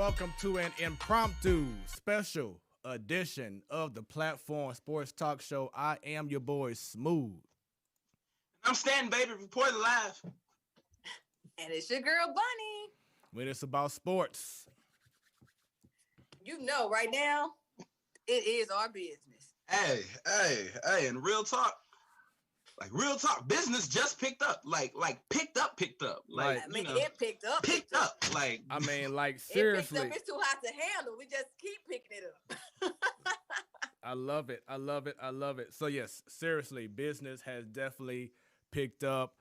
welcome to an impromptu special edition of the Platform Sports Talk Show. I am your boy, Smooth. I'm standing, baby, reporting live. And it's your girl, Bunny. When it's about sports. You know, right now, it is our business. Hey, and real talk. Like, real talk, business just picked up. Like picked up. Like, I mean, it picked up. Like, I mean, like, seriously. It picked up. It's too hot to handle. We just keep picking it up. I love it. So, yes, seriously, business has definitely picked up.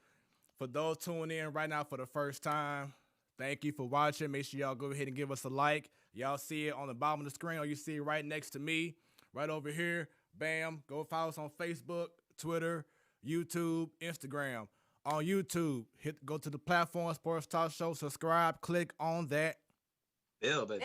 For those tuning in right now for the first time, thank you for watching. Make sure y'all go ahead and give us a like. Y'all see it on the bottom of the screen, or you see it right next to me, right over here. Bam. Go follow us on Facebook, Twitter, YouTube, Instagram. On YouTube, go to the Platform Sports Talk Show, subscribe, click on that. Hell, baby.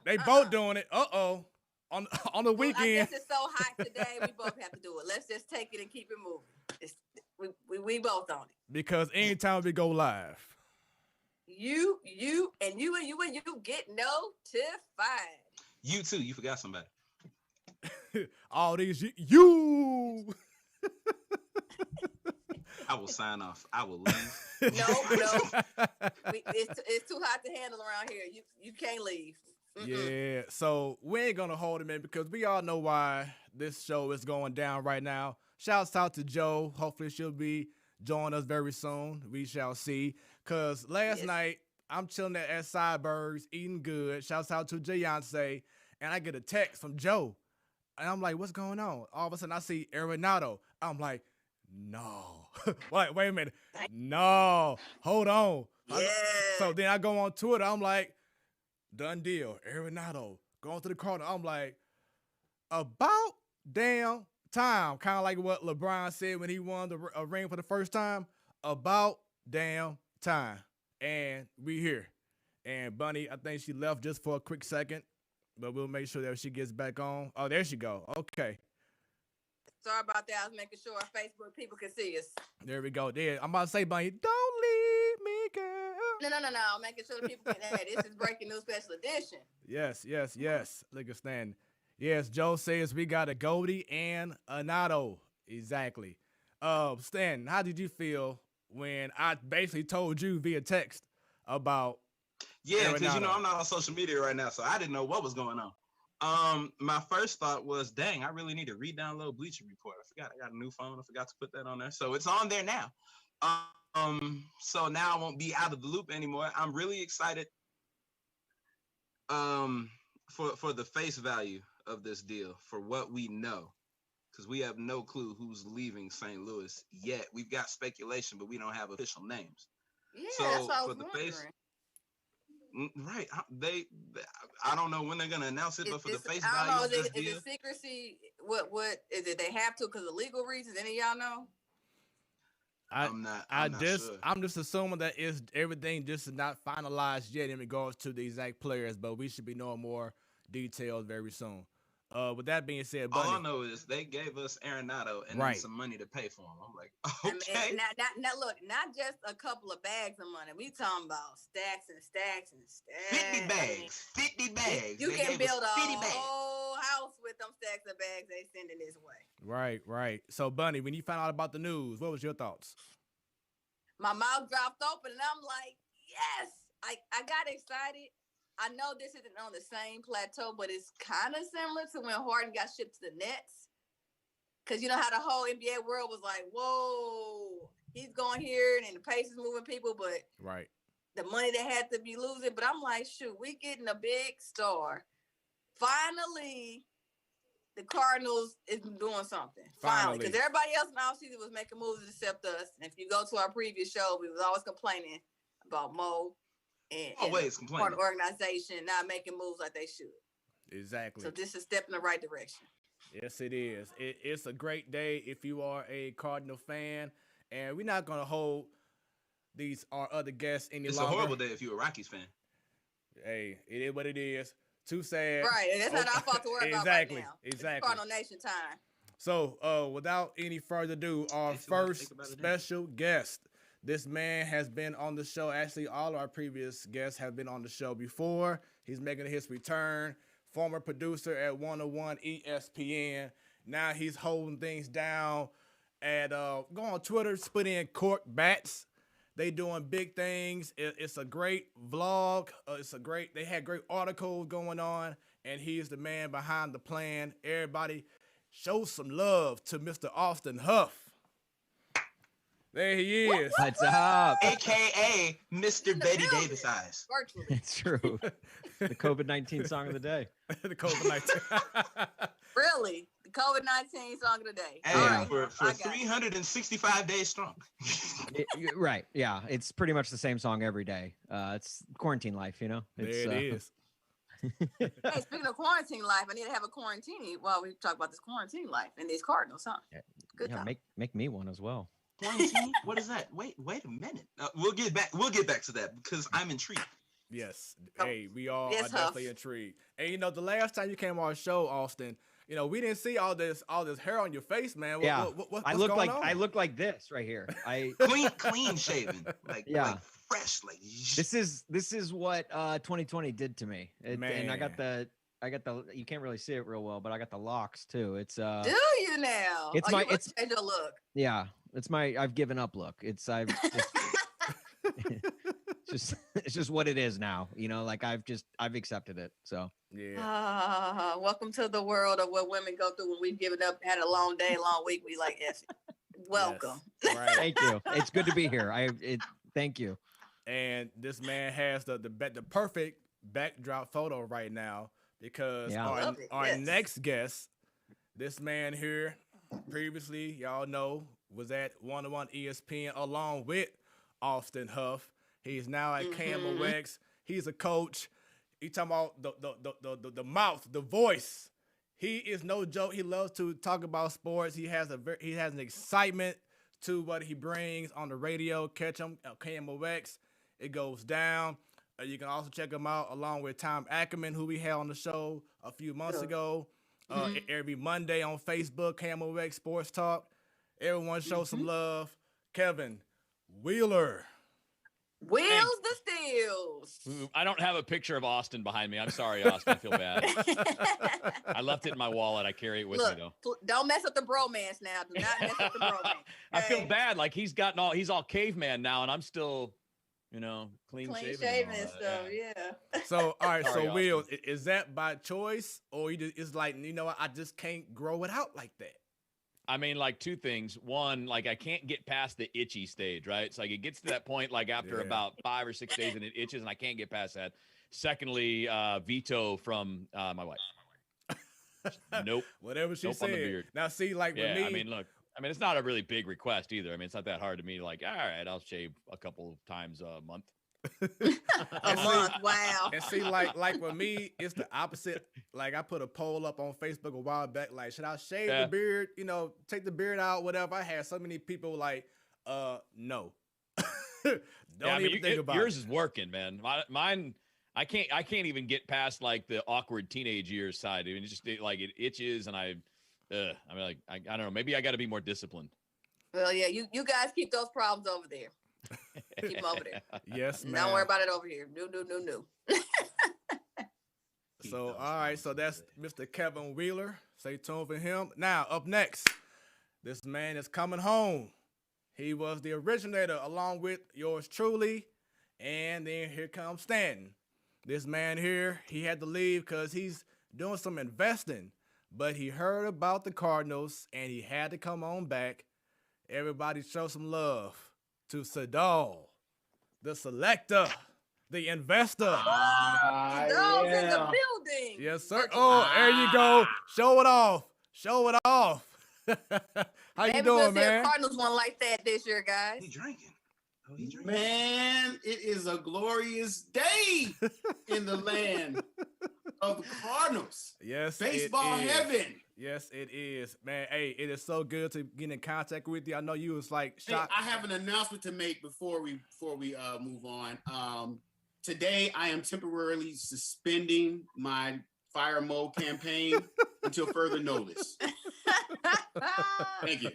They both doing it. On the weekend. I guess it's so hot today, we both have to do it. Let's just take it and keep it moving. We both on it. Because anytime we go live, you get notified. You too. You forgot somebody. all these you. I will sign off. I will leave. No. It's too hot to handle around here. You can't leave. Yeah, so we ain't gonna hold him in because we all know why this show is going down right now. Shouts out to Joe. Hopefully she'll be joining us very soon. We shall see. Cause last night I'm chilling at Sideburgs, eating good. Shouts out to Jayonce, and I get a text from Joe, and I'm like, "What's going on?" All of a sudden I see Arenado. I'm like, "No, wait a minute, no, hold on." Yeah. So then I go on Twitter. I'm like, done deal. Arenado going to the Cardinals. I'm like, about damn time. Kind of like what LeBron said when he won a ring for the first time. About damn time. And we here. And Bunny, I think she left just for a quick second, but we'll make sure that she gets back on. Oh, there she go. Okay. Sorry about that. I was making sure our Facebook people can see us. There we go. There. I'm about to say, Bunny, don't leave me, girl. No. Making sure the people can. Hey, this is breaking news special edition. Yes. Look at Stan. Yes, Joe says we got a Goldie and Arenado. Exactly. Stan, how did you feel when I basically told you via text about? Yeah, because I'm not on social media right now, so I didn't know what was going on. My first thought was, dang, I really need to re-download Bleacher Report. I forgot I got a new phone. I forgot to put that on there, so it's on there now. So now I won't be out of the loop anymore. I'm really excited for the face value of this deal, for what we know, because we have no clue who's leaving St. Louis yet. We've got speculation, but we don't have official names. Yeah, so that's what I was for the wondering. face, right? I don't know when they're gonna announce it, but for the face value of this deal, is it secrecy? What is it? They have to because of legal reasons. Any of y'all know? I'm not sure. I'm just assuming that everything just is not finalized yet in regards to the exact players, but we should be knowing more details very soon. With that being said, Bunny, all I know is they gave us Arenado and then some money to pay for him. I'm like, okay. I mean, now look, not just a couple of bags of money. We talking about stacks and stacks and stacks. 50 bags. You can build a whole house with them stacks of bags they sending this way. Right. So, Bunny, when you found out about the news, what was your thoughts? My mouth dropped open, and I'm like, yes. I got excited. I know this isn't on the same plateau, but it's kind of similar to when Harden got shipped to the Nets. Because you know how the whole NBA world was like, whoa, he's going here, and then the Pacers moving people, but the money they had to be losing. But I'm like, shoot, we getting a big star. Finally, the Cardinals is doing something. Finally. Because everybody else in the offseason was making moves except us. And if you go to our previous show, we was always complaining about Mo. And part of the organization not making moves like they should. Exactly. So this is a step in the right direction. Yes, it is. It's a great day if you are a Cardinal fan, and we're not going to hold our other guests any longer. It's a horrible day if you're a Rockies fan. Hey, it is what it is. Too sad. Right, and that's not our fault to worry about right now. Exactly. It's Cardinal Nation time. So, without any further ado, our first special guest. This man has been on the show. Actually, all of our previous guests have been on the show before. He's making his return. Former producer at 101 ESPN. Now he's holding things down at go on Twitter, put in Court Bats. They doing big things. It's a great vlog. They had great articles going on, and he's the man behind the plan. Everybody show some love to Mr. Austin Huff. There he is. What's up? AKA Mr. Betty Davis eyes. Virtually. It's true. The COVID-19 song of the day. The COVID-19. Really? The COVID-19 song of the day. Hey, All right. for 365 days strong. Right. Yeah. It's pretty much the same song every day. It's quarantine life, you know? It's, there it is. Hey, speaking of quarantine life, I need to have a quarantine while we talk about this quarantine life and these Cardinals, huh? Good yeah, time. make me one as well. Quarantine? What is that? Wait a minute. We'll get back to that because I'm intrigued. Yes. Oh. Hey, we all Yes, are definitely intrigued. And you know, the last time you came on our show, Austin, you know, we didn't see all this hair on your face, man. What's I look going like on? I look like this right here. Clean shaven, like fresh, like Mm-hmm. This is what 2020 did to me. Man. And I got the you can't really see it real well, but I got the locks too. It's Do you now? It's you my- look- it's- change your look. yeah, it's my I've given up look. It's just what it is now. You know, like I've accepted it. So Yeah. Welcome to the world of what women go through when we've given up, had a long day, long week. We like, F it. Welcome. Yes. Right. thank you. It's good to be here. Thank you. And this man has the perfect backdrop photo right now because Yeah. Love it, our yes. next guest, this man here, previously, y'all know, was at 101 ESPN along with Austin Huff. He's now at KMOX. He's a coach. You talking about the mouth, the voice. He is no joke. He loves to talk about sports. He has an excitement to what he brings on the radio. Catch him at KMOX. It goes down. You can also check him out along with Tom Ackerman, who we had on the show a few months ago. Every Monday on Facebook, KMOX Sports Talk. Everyone show some love. Kevin Wheeler. Wheels the steels. I don't have a picture of Austin behind me. I'm sorry, Austin. I feel bad. I left it in my wallet. I carry it with me though. Don't mess up the bromance now. Do not mess up the bromance. I feel bad. Like he's all caveman now, and I'm still, clean shaven and stuff. Yeah. So all right, Sorry, so Will, is that by choice or it's like, you know what, I just can't grow it out like that? I mean, like two things. One, like I can't get past the itchy stage, right? It's like it gets to that point, like after about 5 or 6 days, and it itches, and I can't get past that. Secondly, veto from my wife. Nope. Whatever she Nope on the said. beard. Now see, like with me, I mean, look. I mean, it's not a really big request either. I mean, it's not that hard to me. Like, all right, I'll shave a couple of times a month. A month. Wow. and see, like with me, it's the opposite. Like I put a poll up on Facebook a while back. Like, should I shave the beard? Take the beard out, whatever. I had so many people like, no. Don't even think about yours it. is working, man. Mine, I can't even get past like the awkward teenage years side. I mean, it itches, and I mean, like I don't know. Maybe I got to be more disciplined. Well, yeah, you guys keep those problems over there. Keep them over there. Yes, man. Don't worry about it over here. No. So, all right. So that's Mr. Kevin Wheeler. Stay tuned for him. Now, up next, this man is coming home. He was the originator along with yours truly. And then here comes Stanton. This man here, he had to leave because he's doing some investing. But he heard about the Cardinals, and he had to come on back. Everybody show some love to Siddall, the selector, the investor. Those in the building. Yes, sir. Oh, there you go. Show it off. How Maybe you we'll doing, see a man? Cardinals one like that this year, guys. He drinking. Oh, he drinking. Man, it is a glorious day in the land of the Cardinals. Yes, Baseball it is. heaven. Yes, it is, man. Hey, it is so good to get in contact with you. I know you was like Hey, shocked. I have an announcement to make before we move on. Today, I am temporarily suspending my fire mode campaign until further notice. Thank you.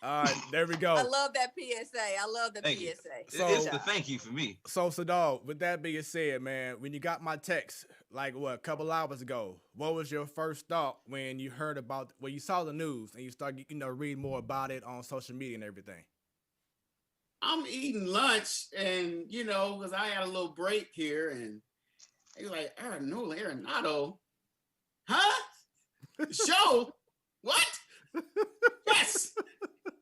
All right, there we go. I love that PSA. I love the Thank you. PSA. So- It's the thank you for me. So, Siddall, with that being said, man, when you got my text, like a couple hours ago, what was your first thought when you heard about, when you saw the news and you started, read more about it on social media and everything? I'm eating lunch, and because I had a little break here, and they were like, Nolan Arenado, huh? Show? What? Yes.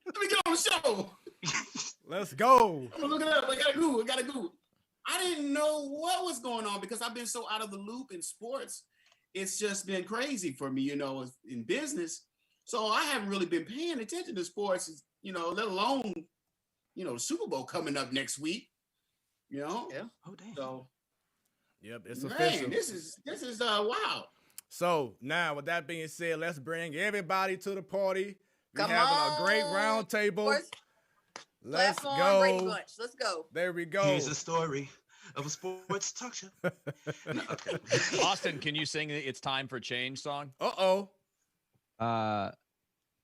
Let me get on the show. Let's go. I'm gonna look it up. I gotta go. I didn't know what was going on because I've been so out of the loop in sports. It's just been crazy for me, in business. So I haven't really been paying attention to sports, let alone, the Super Bowl coming up next week. Yeah. Oh damn. So Yep, it's man, official. this is wow. So now, with that being said, let's bring everybody to the party. We're Come having on. a great round table. Sports Let's platform, Brady go. Bunch. Let's go. There we go. Here's a story of a sports talk show. No, okay. Austin, can you sing the "It's Time for Change" song? Uh-oh.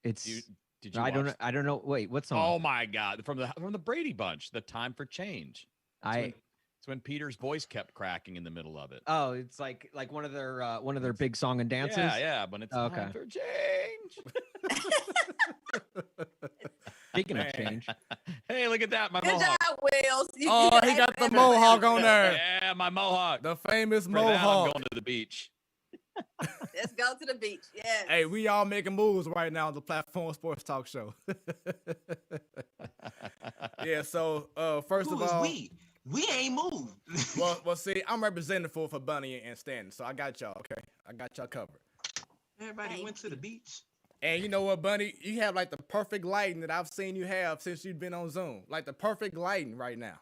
It's. Did you? I don't know. watch- I don't know. Wait, what song? Oh my God! From the Brady Bunch, "The Time for Change." It's when Peter's voice kept cracking in the middle of it. Oh, it's like one of their big song and dances. Yeah, but it's Oh, okay. time for change. Speaking of change, Hey, look at that, my Good mohawk. job, Wills. Oh, he got the mohawk on there. Yeah, my mohawk. The famous For that, I'm mohawk. going to the beach. Let's go to the beach. Yes. Hey, we all making moves right now on the Platform Sports Talk Show. Yeah, so first Who of is all, we? We ain't moved. well, see, I'm representing for Bunny and Stanton, so I got y'all, okay? I got y'all covered. Everybody went to the beach. And you know what, Bunny? You have like the perfect lighting that I've seen you have since you've been on Zoom. Like the perfect lighting right now.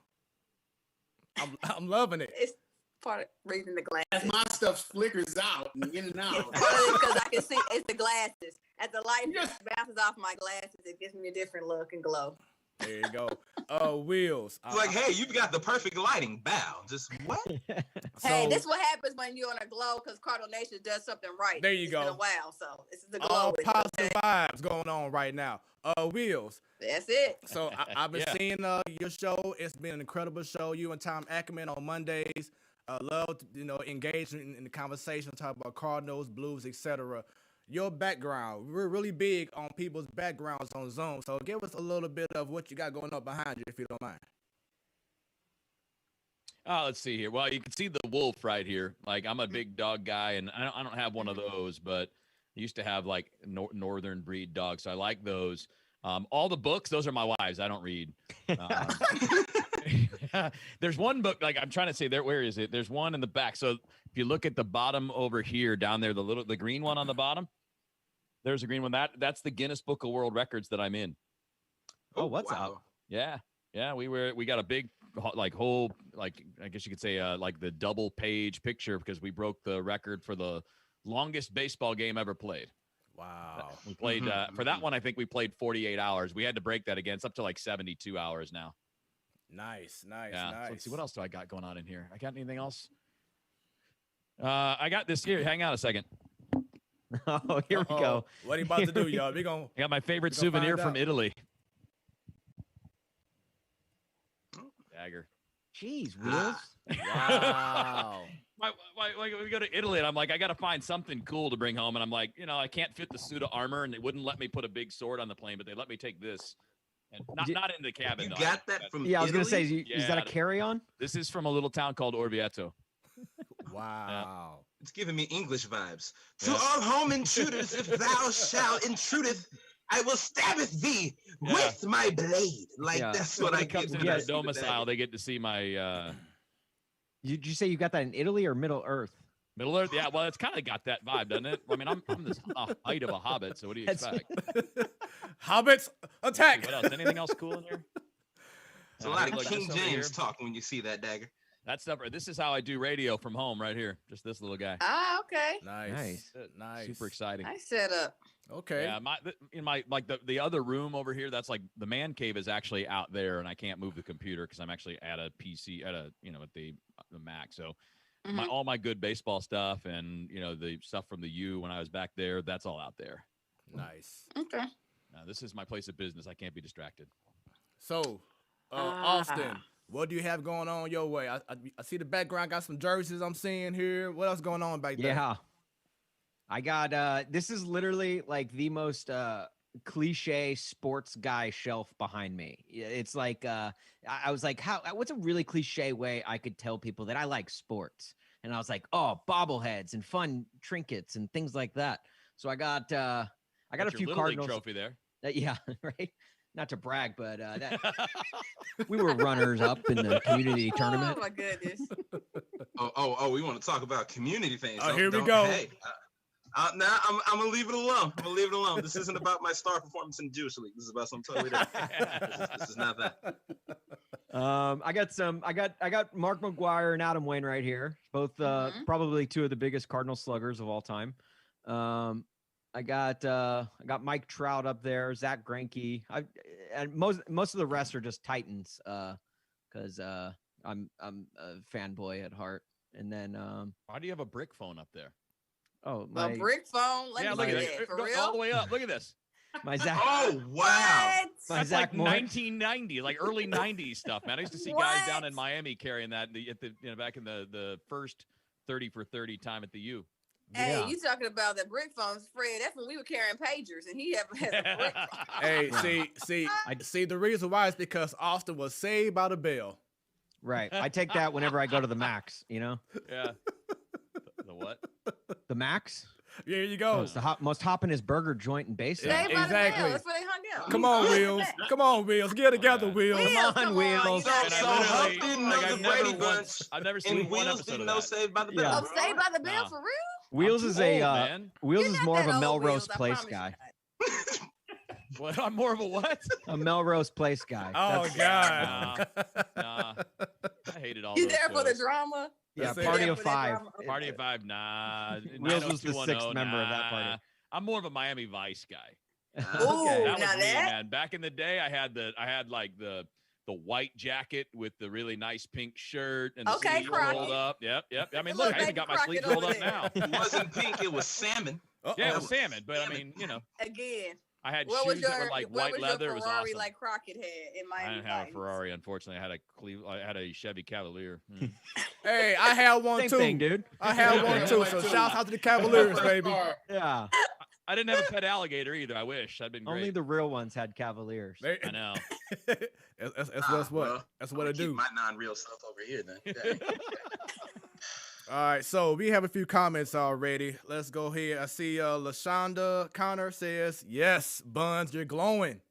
I'm loving it. It's part of raising the glass. As my stuff flickers out and in and out. Because I can see it's the glasses. As the light bounces off my glasses, it gives me a different look and glow. There you go. Wheels. It's like, hey, you've got the perfect lighting. Bow. Just what? Hey, this is what happens when you're on a glow because Cardinal Nation does something right. There you It's go. been a while, so this is the glow. all with it, positive okay? vibes going on right now. Wheels. That's it. So I've been Yeah. seeing your show. It's been an incredible show. You and Tom Ackerman on Mondays. Love engage in the conversation, talk about Cardinals, Blues, etc. Your background, we're really big on people's backgrounds on Zoom. So give us a little bit of what you got going on behind you, if you don't mind. Oh, let's see here. Well, you can see the wolf right here. Like, I'm a big dog guy, and I don't have one of those, but I used to have like northern breed dogs, so I like those. All the books, those are my wives. I don't read. There's one book, like I'm trying to say there. Where is it? There's one in the back. So if you look at the bottom over here, down there, the green one on the bottom, there's a green one. That's the Guinness Book of World Records that I'm in. Oh, what's wow. up? Yeah. We got a big whole I guess you could say like the double page picture because we broke the record for the longest baseball game ever played. Wow. We played for that one. I think we played 48 hours. We had to break that again. It's up to like 72 hours now. Nice. Yeah. So let's see, what else do I got going on in here? I got anything else? I got this here. Hang on a second. Oh, here we go. What are you about to do, y'all? We gonna I got my favorite We gonna souvenir find from out. Italy. Dagger. Jeez, Wheels. wow. We go to Italy, and I'm like, I got to find something cool to bring home. And I'm like, I can't fit the suit of armor, and they wouldn't let me put a big sword on the plane, but they let me take this. And not in the cabin. You though. got that from Yeah, I was gonna say, Italy? is that a carry-on? This is from a little town called Orvieto. Wow. It's giving me English vibes. To Yeah. all home intruders, if thou shalt intrudeth, I will stabbeth thee with my blade. Like Yeah. that's what I When it get. comes when into I the see the domicile, dagger. they get to see my Did you say you got that in Italy or Middle Earth? Middle Earth. Yeah, well, it's kind of got that vibe, doesn't it? I mean, I'm this height of a hobbit, so what do you That's- expect? Hobbits, attack! What else? Anything else cool in here? It's a lot of Look, King this over here. James talk when you see that dagger. That's stuff. This is how I do radio from home, right here. Just this little guy. Ah, okay. Nice. Nice. Nice. Super exciting. Nice setup. Okay. Yeah, in my the other room over here, that's like the man cave is actually out there, and I can't move the computer because I'm actually at a PC at the Mac. So Mhm. all my good baseball stuff and the stuff from the U when I was back there, that's all out there. Nice. Okay. This is my place of business. I can't be distracted. So, Austin, what do you have going on your way? I see the background got some jerseys I'm seeing here. What else going on back there? Yeah. I got this is literally like the most cliche sports guy shelf behind me. It's like I was like, what's a really cliche way I could tell people that I like sports? And I was like, oh, bobbleheads and fun trinkets and things like that. So I got a few Little Cardinals League trophy there. Yeah, right. Not to brag, but we were runners up in the community tournament. Oh my goodness. We want to talk about community things. Oh, here we go. Hey, now I'm gonna leave it alone. This isn't about my star performance in the Jewish League. This is about something totally different. This is not that. I got Mark McGuire and Adam Wainwright here, both probably two of the biggest Cardinal sluggers of all time. I got Mike Trout up there, Zach Greinke. And most of the rest are just Titans, because I'm a fanboy at heart. And then why do you have a brick phone up there? Oh, A brick phone. Let me look see at that. it. For Go real? all the way up. Look at this. my Zach. Oh wow! What? My That's Zach like Moore. 1990, like early 90s stuff, man. I used to see guys down in Miami carrying that back in the first 30 for 30 time at the U. Hey, Yeah. you talking about the brick phones, Fred? That's when we were carrying pagers, and he has a brick phone. Hey, see, the reason why is because Austin was saved by the bell. Right. I take that whenever I go to the Max, you know? Yeah. The what? The Max? Here you Oh, go. it's the most hopping burger joint in baseball. Yeah, Saved by the exactly. bell. That's where they hung out. Come on, Wheels. Come on, Wheels. Get together, Wheels. Wheels, Come on, come Wheels. You gotta So get Huff it. didn't know the I've Brady never Bunch, I've never seen and one Wheels episode didn't of know that. Saved by the Bell. Yeah. Oh, Saved by the Bell No. for real? Wheels I'm is too a old, man. Wheels You're is not more of that a old, Melrose Wheels, I Place promise you guy. not. What? I'm more of a what? A Melrose Place guy. Oh, That's- God. Nah. I hated all You those there for the shows. drama? Yeah, That's it. Party Yeah, of for that Five. drama. Okay. Party of Five, nah. Wheels was the 90210, sixth member of that party. nah. I'm more of a Miami Vice guy. Ooh, Okay. That was now me, that- man. Back in the day, I had like the white jacket with the really nice pink shirt and the Okay, sleeves Crockett. rolled up. Yep. I mean, Look look, I even back got my Crockett sleeves rolled over up there. now. It wasn't pink, it was salmon. Yeah, it Uh-oh. was salmon, but I Salmon. mean, you know, Again, I had what was shoes your that were like what white was leather. your It was Ferrari awesome. like Crockett had in I Miami didn't have a Vice? Ferrari, unfortunately. I had a Chevy Cavalier. Hey, I had one Same too. thing, dude. I had Same one thing. too. So shout out to the Cavaliers, baby. Yeah. I didn't have a pet alligator either. I wish. That'd been great. Only the real ones had Cavaliers. I know. That's what I'm gonna I do. keep my non-real stuff over here then. Dang. All right, so we have a few comments already. Let's go here. I see LaShonda Connor says, "Yes, Buns, you're glowing."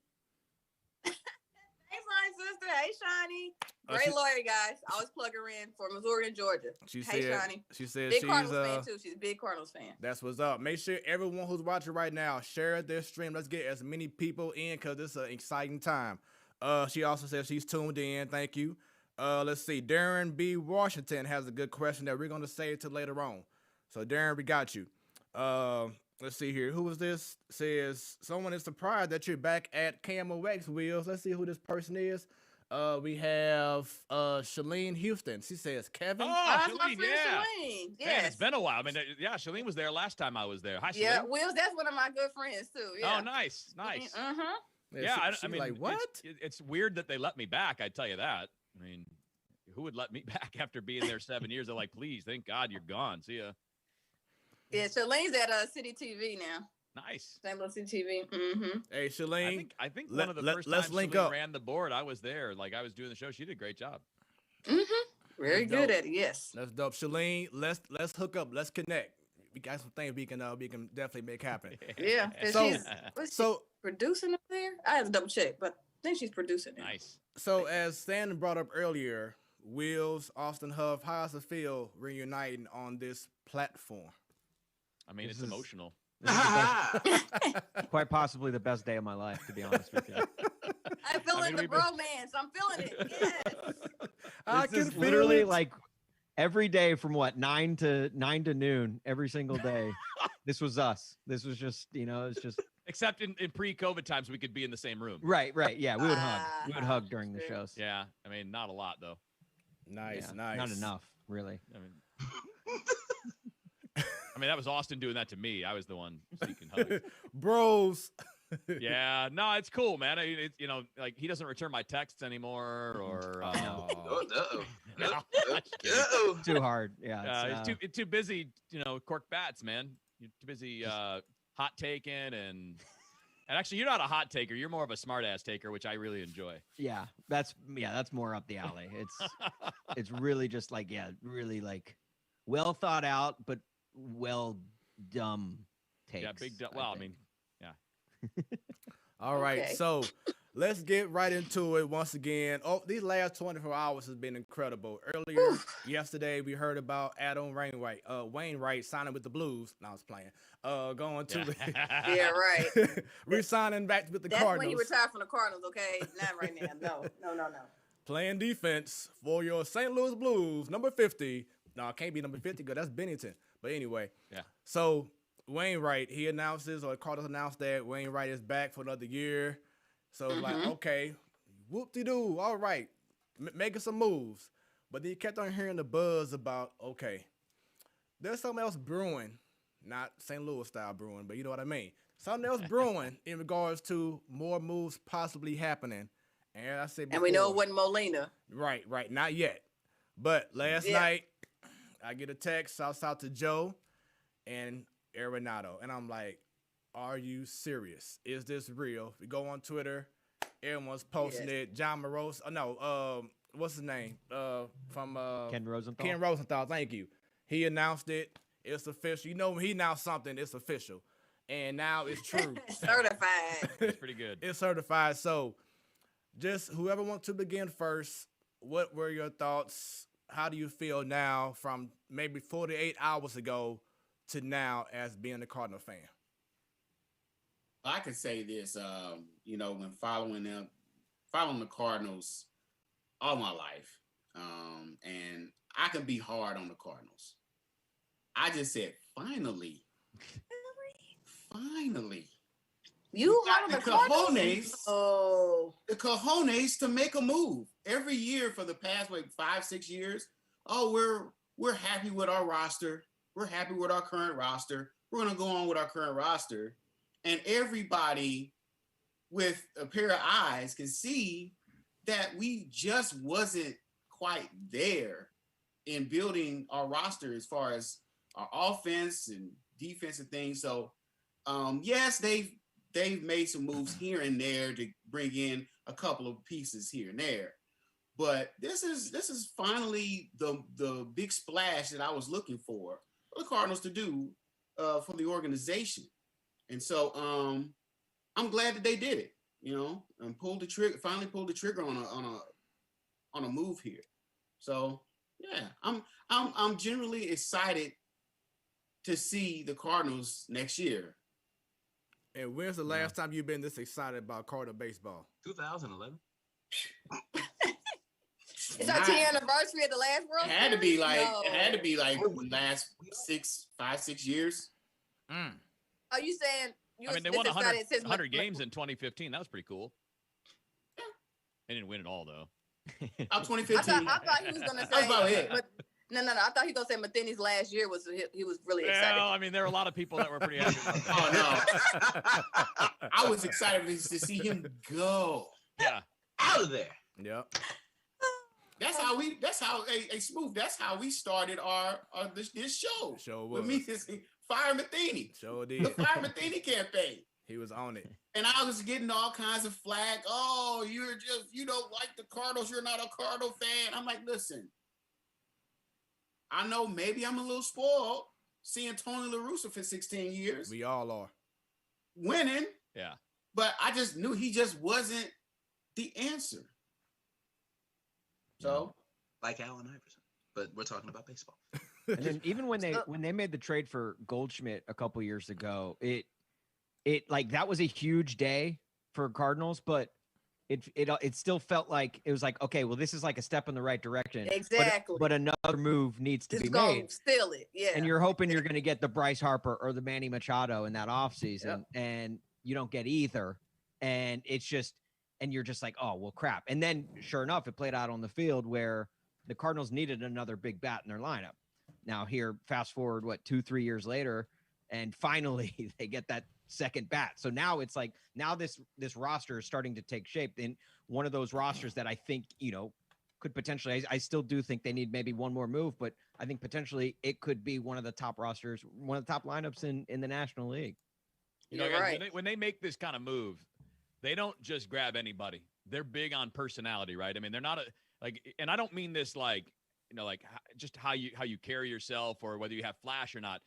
Hey, fine sister. Hey, Shani. Oh, Great she- lawyer, guys. Always plug her in for Missouri and Georgia. She Hey, said, Shani. she said Big she's Cardinals fan too. She's a big Cardinals fan. That's what's up. Make sure everyone who's watching right now share this stream. Let's get as many people in because it's an exciting time. She also says she's tuned in. Thank you. Let's see. Darren B. Washington has a good question that we're going to save till later on. So, Darren, we got you. Let's see here. Who is this? Says someone is surprised that you're back at KMOX, Wheels. Let's see who this person is. We have Shalene Houston. She says, Kevin. Oh, That's my Shalene, friend yeah. Shalene. Man, Yes. it's been a while. I mean, yeah, Shalene was there last time I was there. Hi, Shalene. Yeah, Wills, that's one of my good friends too. Yeah. Oh, nice. Uh-huh. Yeah, she I mean, like, what? It's weird that they let me back. I tell you that. I mean, who would let me back after being there 7 years? They're like, please, thank God you're gone. See ya. Yeah, Shalene's at City TV now. Nice. St. Louis City TV. Mm-hmm. Hey, Shalene. I think let- one of the let- first let's times link Shalene up. ran the board, I was there. Like I was doing the show. She did a great job. Mm-hmm. Very That's good dope. at it. Yes. That's dope. Shalene, let's hook up. Let's connect. We got some things we can definitely make happen. Yeah. And So- what's So she producing up there? I have to double check, but I think she's producing it. Nice. So as Stan brought up earlier, Wills, Austin Huff, how does it feel reuniting on this platform? I mean, This it's is- emotional. This is the best, quite possibly the best day of my life, to be honest with you. I'm feeling mean, the we've been- bromance. I'm feeling it. Yes. I This is can literally feel it. like every day from 9 to noon, every single day. This was us. This was just, it's just Except in pre-COVID times, we could be in the same room. right. Yeah, we would hug. We would hug during the Sure. shows. Yeah. I mean, not a lot though. Nice, Yeah, nice. Not enough, really. I mean, that was Austin doing that to me. I was the one seeking hugs. Bros. Yeah, no, it's cool, man. You know, like he doesn't return my texts anymore, or Too hard. Yeah, it's too busy. You know, cork bats, man. You're too busy hot taking and actually, you're not a hot taker. You're more of a smart ass taker, which I really enjoy. Yeah, that's more up the alley. It's really just like really like well thought out, but well dumb takes. Yeah, big. Well, I mean, yeah. All right, so let's get right into it once again. Oh, these last 24 hours has been incredible. Earlier yesterday, we heard about Wainwright signing with the Blues. Now I was playing. Going to the yeah, right. Re-signing back with the That's Cardinals. when he retired from the Cardinals, okay? Not right now. No. Playing defense for your St. Louis Blues, number 50. No, it can't be number 50 because that's Bennington. But anyway. Yeah. So Wainwright, he announces, or Cardinals announced that Wainwright is back for another year. So it's like, okay, whoop-de-doo, all right, making some moves. But then he kept on hearing the buzz about, okay, there's something else brewing, not St. Louis style brewing, but you know what I mean. Something else brewing in regards to more moves possibly happening. And I said, and we know it wasn't Molina. Right, not yet. But last night, I get a text, shouts out to Joe and Arenado, and I'm like, are you serious? Is this real? We go on Twitter, everyone's posting it. John Moroz, what's his name? From Ken Rosenthal. Ken Rosenthal, thank you. He announced it. It's official. You know, when he announced something, it's official. And now it's true. Certified. It's pretty good. It's certified. So just whoever wants to begin first, what were your thoughts? How do you feel now from maybe 48 hours ago to now as being a Cardinal fan? I could say this, when following the Cardinals all my life, and I can be hard on the Cardinals. I just said, finally. You got on the the Cardinals? cojones. Oh. The cojones to make a move every year for the past 5-6 years. Oh, we're happy with our roster. We're happy with our current roster. We're gonna go on with our current roster, and everybody with a pair of eyes can see that we just wasn't quite there in building our roster as far as our offense and defense and things. So, yes, they've made some moves here and there to bring in a couple of pieces here and there. But this is finally the big splash that I was looking for the Cardinals to do for the organization. And so I'm glad that they did it, and finally pulled the trigger on a move here. So yeah, I'm generally excited to see the Cardinals next year. And when's the last time you've been this excited about Cardinal baseball? 2011. It's our 10th anniversary of the last World Series. It had to be like the last 5-6 years. Are you saying they won 100 games in 2015. That was pretty cool. Yeah. They didn't win it all though. 2015. I thought he was gonna say That's about it. No. I thought he was gonna say Matheny's last year he was really excited. Well, there were a lot of people that were pretty happy about that. Oh no. I was excited to see him go. Yeah. Out of there. Yep. That's how we started this show. Sure With was. me, Fire Matheny. Sure did. The Fire Matheny campaign. He was on it. And I was getting all kinds of flack. Oh, you don't like the Cardinals. You're not a Cardinal fan. I'm like, listen, I know maybe I'm a little spoiled seeing Tony La Russa for 16 years. We all are. Winning. Yeah. But I just knew he just wasn't the answer. So, like Allen Iverson, but we're talking about baseball. And then even when they made the trade for Goldschmidt a couple years ago, it like that was a huge day for Cardinals, but it still felt like it was like, okay, well, this is like a step in the right direction. Exactly. But another move needs to be made. Steal it. Yeah. And you're hoping you're going to get the Bryce Harper or the Manny Machado in that offseason, and you don't get either. And it's just, and you're just like, oh, well, crap. And then sure enough, it played out on the field where the Cardinals needed another big bat in their lineup. Now here, fast forward, 2-3 years later, and finally they get that second bat. So now it's like, now this roster is starting to take shape. And one of those rosters that I think, could potentially, I still do think they need maybe one more move, but I think potentially it could be one of the top rosters, one of the top lineups in the National League. You're guys, right. when they make this kind of move, they don't just grab anybody. They're big on personality, right? I mean, they're not and I don't mean this just how you carry yourself or whether you have flash or not.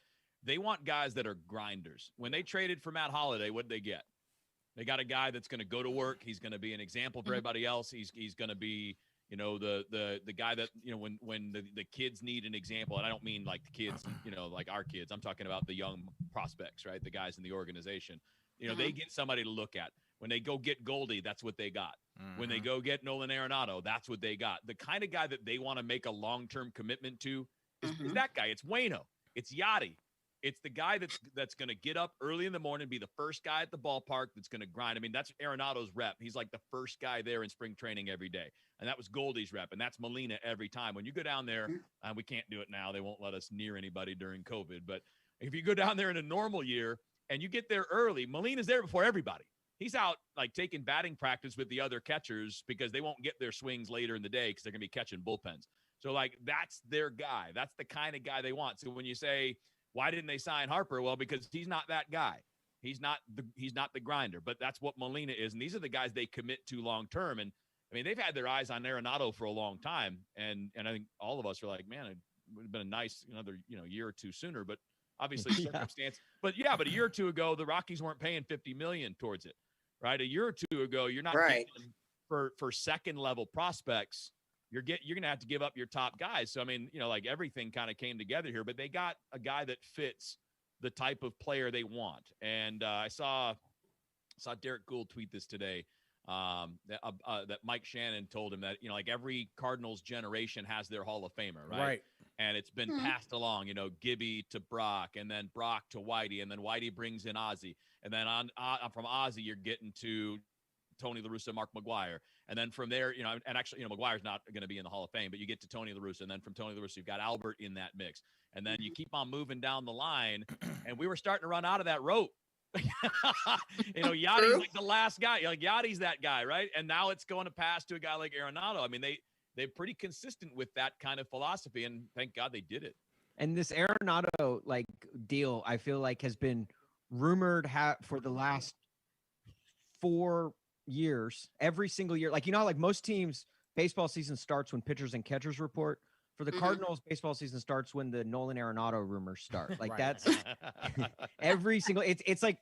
They want guys that are grinders. When they traded for Matt Holliday, what did they get? They got a guy that's going to go to work. He's going to be an example for everybody else. He's going to be, the guy that, when the kids need an example, and I don't mean like the kids, like our kids. I'm talking about the young prospects, right? The guys in the organization. They get somebody to look at. When they go get Goldie, that's what they got. When they go get Nolan Arenado, that's what they got. The kind of guy that they want to make a long-term commitment to is that guy. It's Waino. It's Yachty. It's the guy that's going to get up early in the morning, be the first guy at the ballpark that's going to grind. I mean, that's Arenado's rep. He's like the first guy there in spring training every day. And that was Goldie's rep, and that's Molina every time. When you go down there, we can't do it now. They won't let us near anybody during COVID. But if you go down there in a normal year and you get there early, Molina's there before everybody. He's out like taking batting practice with the other catchers because they won't get their swings later in the day because they're going to be catching bullpens. So, like, that's their guy. That's the kind of guy they want. So when you say, why didn't they sign Harper? Well, because he's not that guy. He's not the grinder, but that's what Molina is. And these are the guys they commit to long term. And I mean, they've had their eyes on Arenado for a long time. And I think all of us are like, man, it would have been a nice another year or two sooner, but obviously circumstance. But a year or two ago, the Rockies weren't paying $50 million towards it, right? A year or two ago, you're not getting for second level prospects. You're going to have to give up your top guys. So, I mean, like everything kind of came together here, but they got a guy that fits the type of player they want. And I saw Derek Gould tweet this today that Mike Shannon told him that, like every Cardinals generation has their Hall of Famer, right? And it's been passed along, Gibby to Brock, and then Brock to Whitey, and then Whitey brings in Ozzie. And then from Ozzie, you're getting to Tony La Russa, Mark McGwire. And then from there, and actually, McGuire's not going to be in the Hall of Fame, but you get to Tony La Russa. And then from Tony La Russa, you've got Albert in that mix. And then you keep on moving down the line. And we were starting to run out of that rope. Yachty's like the last guy. Like Yachty's that guy, right? And now it's going to pass to a guy like Arenado. I mean, they're pretty consistent with that kind of philosophy. And thank God they did it. And this Arenado deal, I feel like has been rumored for the last 4 years, every single year. Like, how most teams baseball season starts when pitchers and catchers report. For the Cardinals, baseball season starts when the Nolan Arenado rumors start. Like that's every single. It's like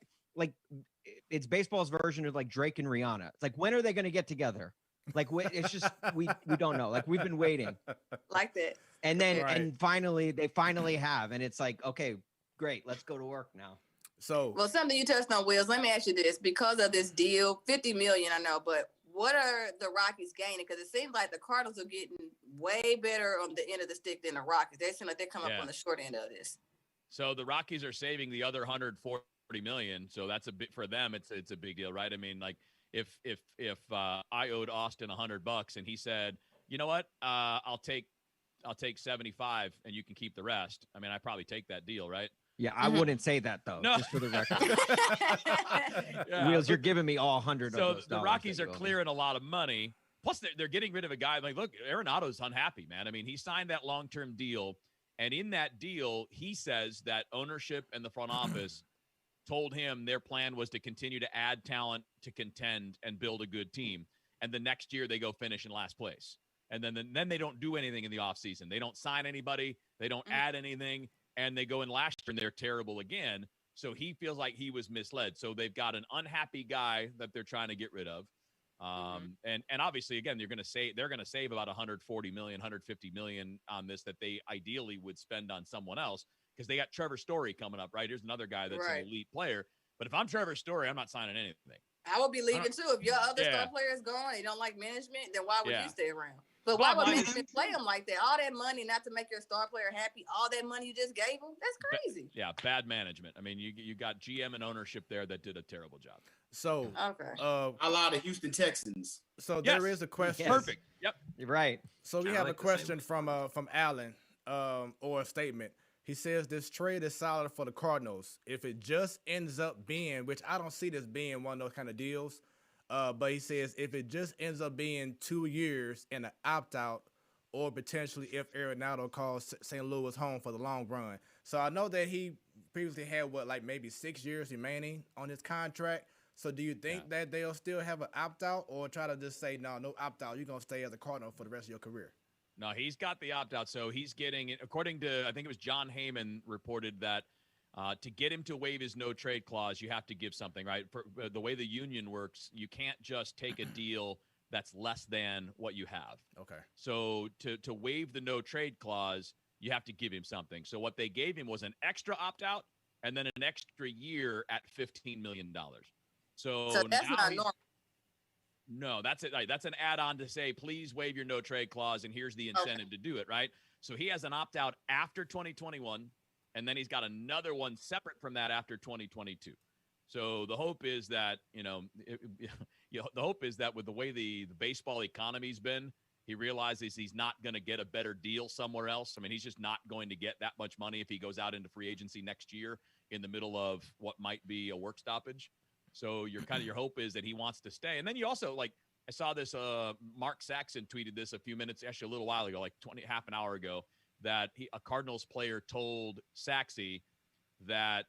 it's baseball's version of like Drake and Rihanna. It's like, when are they going to get together? Like it's just we don't know. Like we've been waiting. Like that. And then and they finally have, and it's like, okay, great, let's go to work now. So, well, something you touched on, Wills. Let me ask you this: because of this deal, $50 million, I know, but what are the Rockies gaining? Because it seems like the Cardinals are getting way better on the end of the stick than the Rockies. They seem like they come up on the short end of this. So the Rockies are saving the other $140 million. So that's a bit for them. It's a big deal, right? I mean, like if I owed Austin $100 and he said, you know what, I'll take 75 and you can keep the rest. I mean, I probably take that deal, right? Yeah, I wouldn't say that though. No. Just for the record. Wheels, you're giving me all 100 of those. So the Rockies are clearing a lot of money. Plus, they're getting rid of a guy. Like, look, Arenado's unhappy, man. I mean, he signed that long-term deal, and in that deal, he says that ownership and the front office told him their plan was to continue to add talent to contend and build a good team. And the next year, they go finish in last place. And then they don't do anything in the offseason. They don't sign anybody. They don't add anything. And they go in last year and they're terrible again. So he feels like he was misled. So they've got an unhappy guy that they're trying to get rid of. And obviously, again, they're going to save about 140 million, 150 million on this that they ideally would spend on someone else because they got Trevor Story coming up, right? Here's another guy that's an elite player. But if I'm Trevor Story, I'm not signing anything. I would be leaving too. If your other star player is gone, you don't like management, then why would you stay around? But why would management play them like that? All that money not to make your star player happy, all that money you just gave them, that's crazy. Bad management. I mean, you got GM and ownership there that did a terrible job. So, a lot of Houston Texans. So there is a question. Perfect. Yep. You're right. So we have a question from Alan, or a statement. He says this trade is solid for the Cardinals. If it just ends up being, which I don't see this being one of those kind of deals, but he says if it just ends up being 2 years and an opt-out, or potentially if Arenado calls St. Louis home for the long run. So I know that he previously had, maybe 6 years remaining on his contract. So do you think that they'll still have an opt-out, or try to just say, no opt-out, you're going to stay as a Cardinal for the rest of your career? No, he's got the opt-out. So he's getting, according to, I think it was John Heyman reported that to get him to waive his no-trade clause, you have to give something, right? For the way the union works, you can't just take a deal that's less than what you have. Okay. So to waive the no-trade clause, you have to give him something. So what they gave him was an extra opt-out and then an extra year at $15 million. So that's not normal. No, that's it. Right. That's an add-on to say, please waive your no-trade clause, and here's the incentive to do it, right? So he has an opt-out after 2021, and then he's got another one separate from that after 2022. So the hope is that, the hope is that with the way the baseball economy's been, he realizes he's not going to get a better deal somewhere else. I mean, he's just not going to get that much money if he goes out into free agency next year in the middle of what might be a work stoppage. So your hope is that he wants to stay. And then you also, I saw this, Mark Saxon tweeted this a few minutes, actually a little while ago, half an hour ago, that a Cardinals player told Saxy that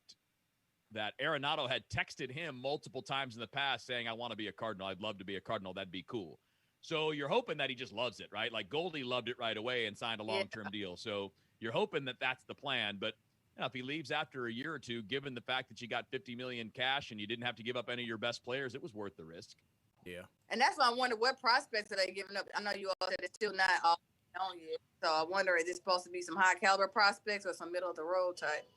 Arenado had texted him multiple times in the past saying, I want to be a Cardinal. I'd love to be a Cardinal. That'd be cool. So you're hoping that he just loves it, right? Like Goldie loved it right away and signed a long-term deal. So you're hoping that that's the plan. But if he leaves after a year or two, given the fact that you got $50 million cash and you didn't have to give up any of your best players, it was worth the risk. Yeah. And that's why I wonder what prospects are they giving up. I know you all said it's still not all on yet. So I wonder, is it supposed to be some high caliber prospects or some middle of the road type?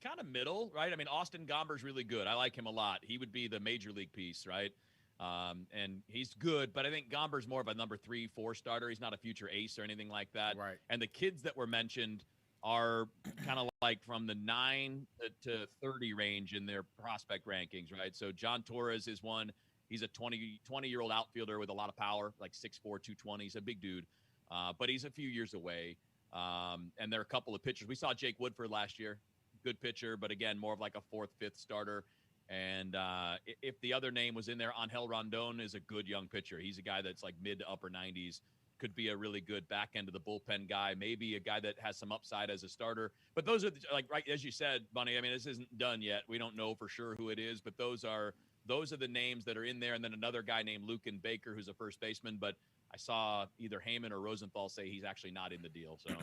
Kind of middle, right? I mean, Austin Gomber's really good. I like him a lot. He would be the major league piece, right? And he's good, but I think Gomber's more of a number 3-4 starter. He's not a future ace or anything like that. Right. And the kids that were mentioned are kind of like from the 9 to 30 range in their prospect rankings, right? So John Torres is one. He's a 20-year-old outfielder with a lot of power, like 6'4", 220. He's a big dude, but he's a few years away. And there are a couple of pitchers. We saw Jake Woodford last year. Good pitcher, but again, more of like a 4th, 5th starter. And if the other name was in there, Angel Rondon is a good young pitcher. He's a guy that's like mid to upper 90s, could be a really good back end of the bullpen guy, maybe a guy that has some upside as a starter. But those are right as you said, Bunny. I mean, this isn't done yet. We don't know for sure who it is, but those are the names that are in there. And then another guy named Lucan Baker, who's a first baseman. But I saw either Heyman or Rosenthal say he's actually not in the deal. So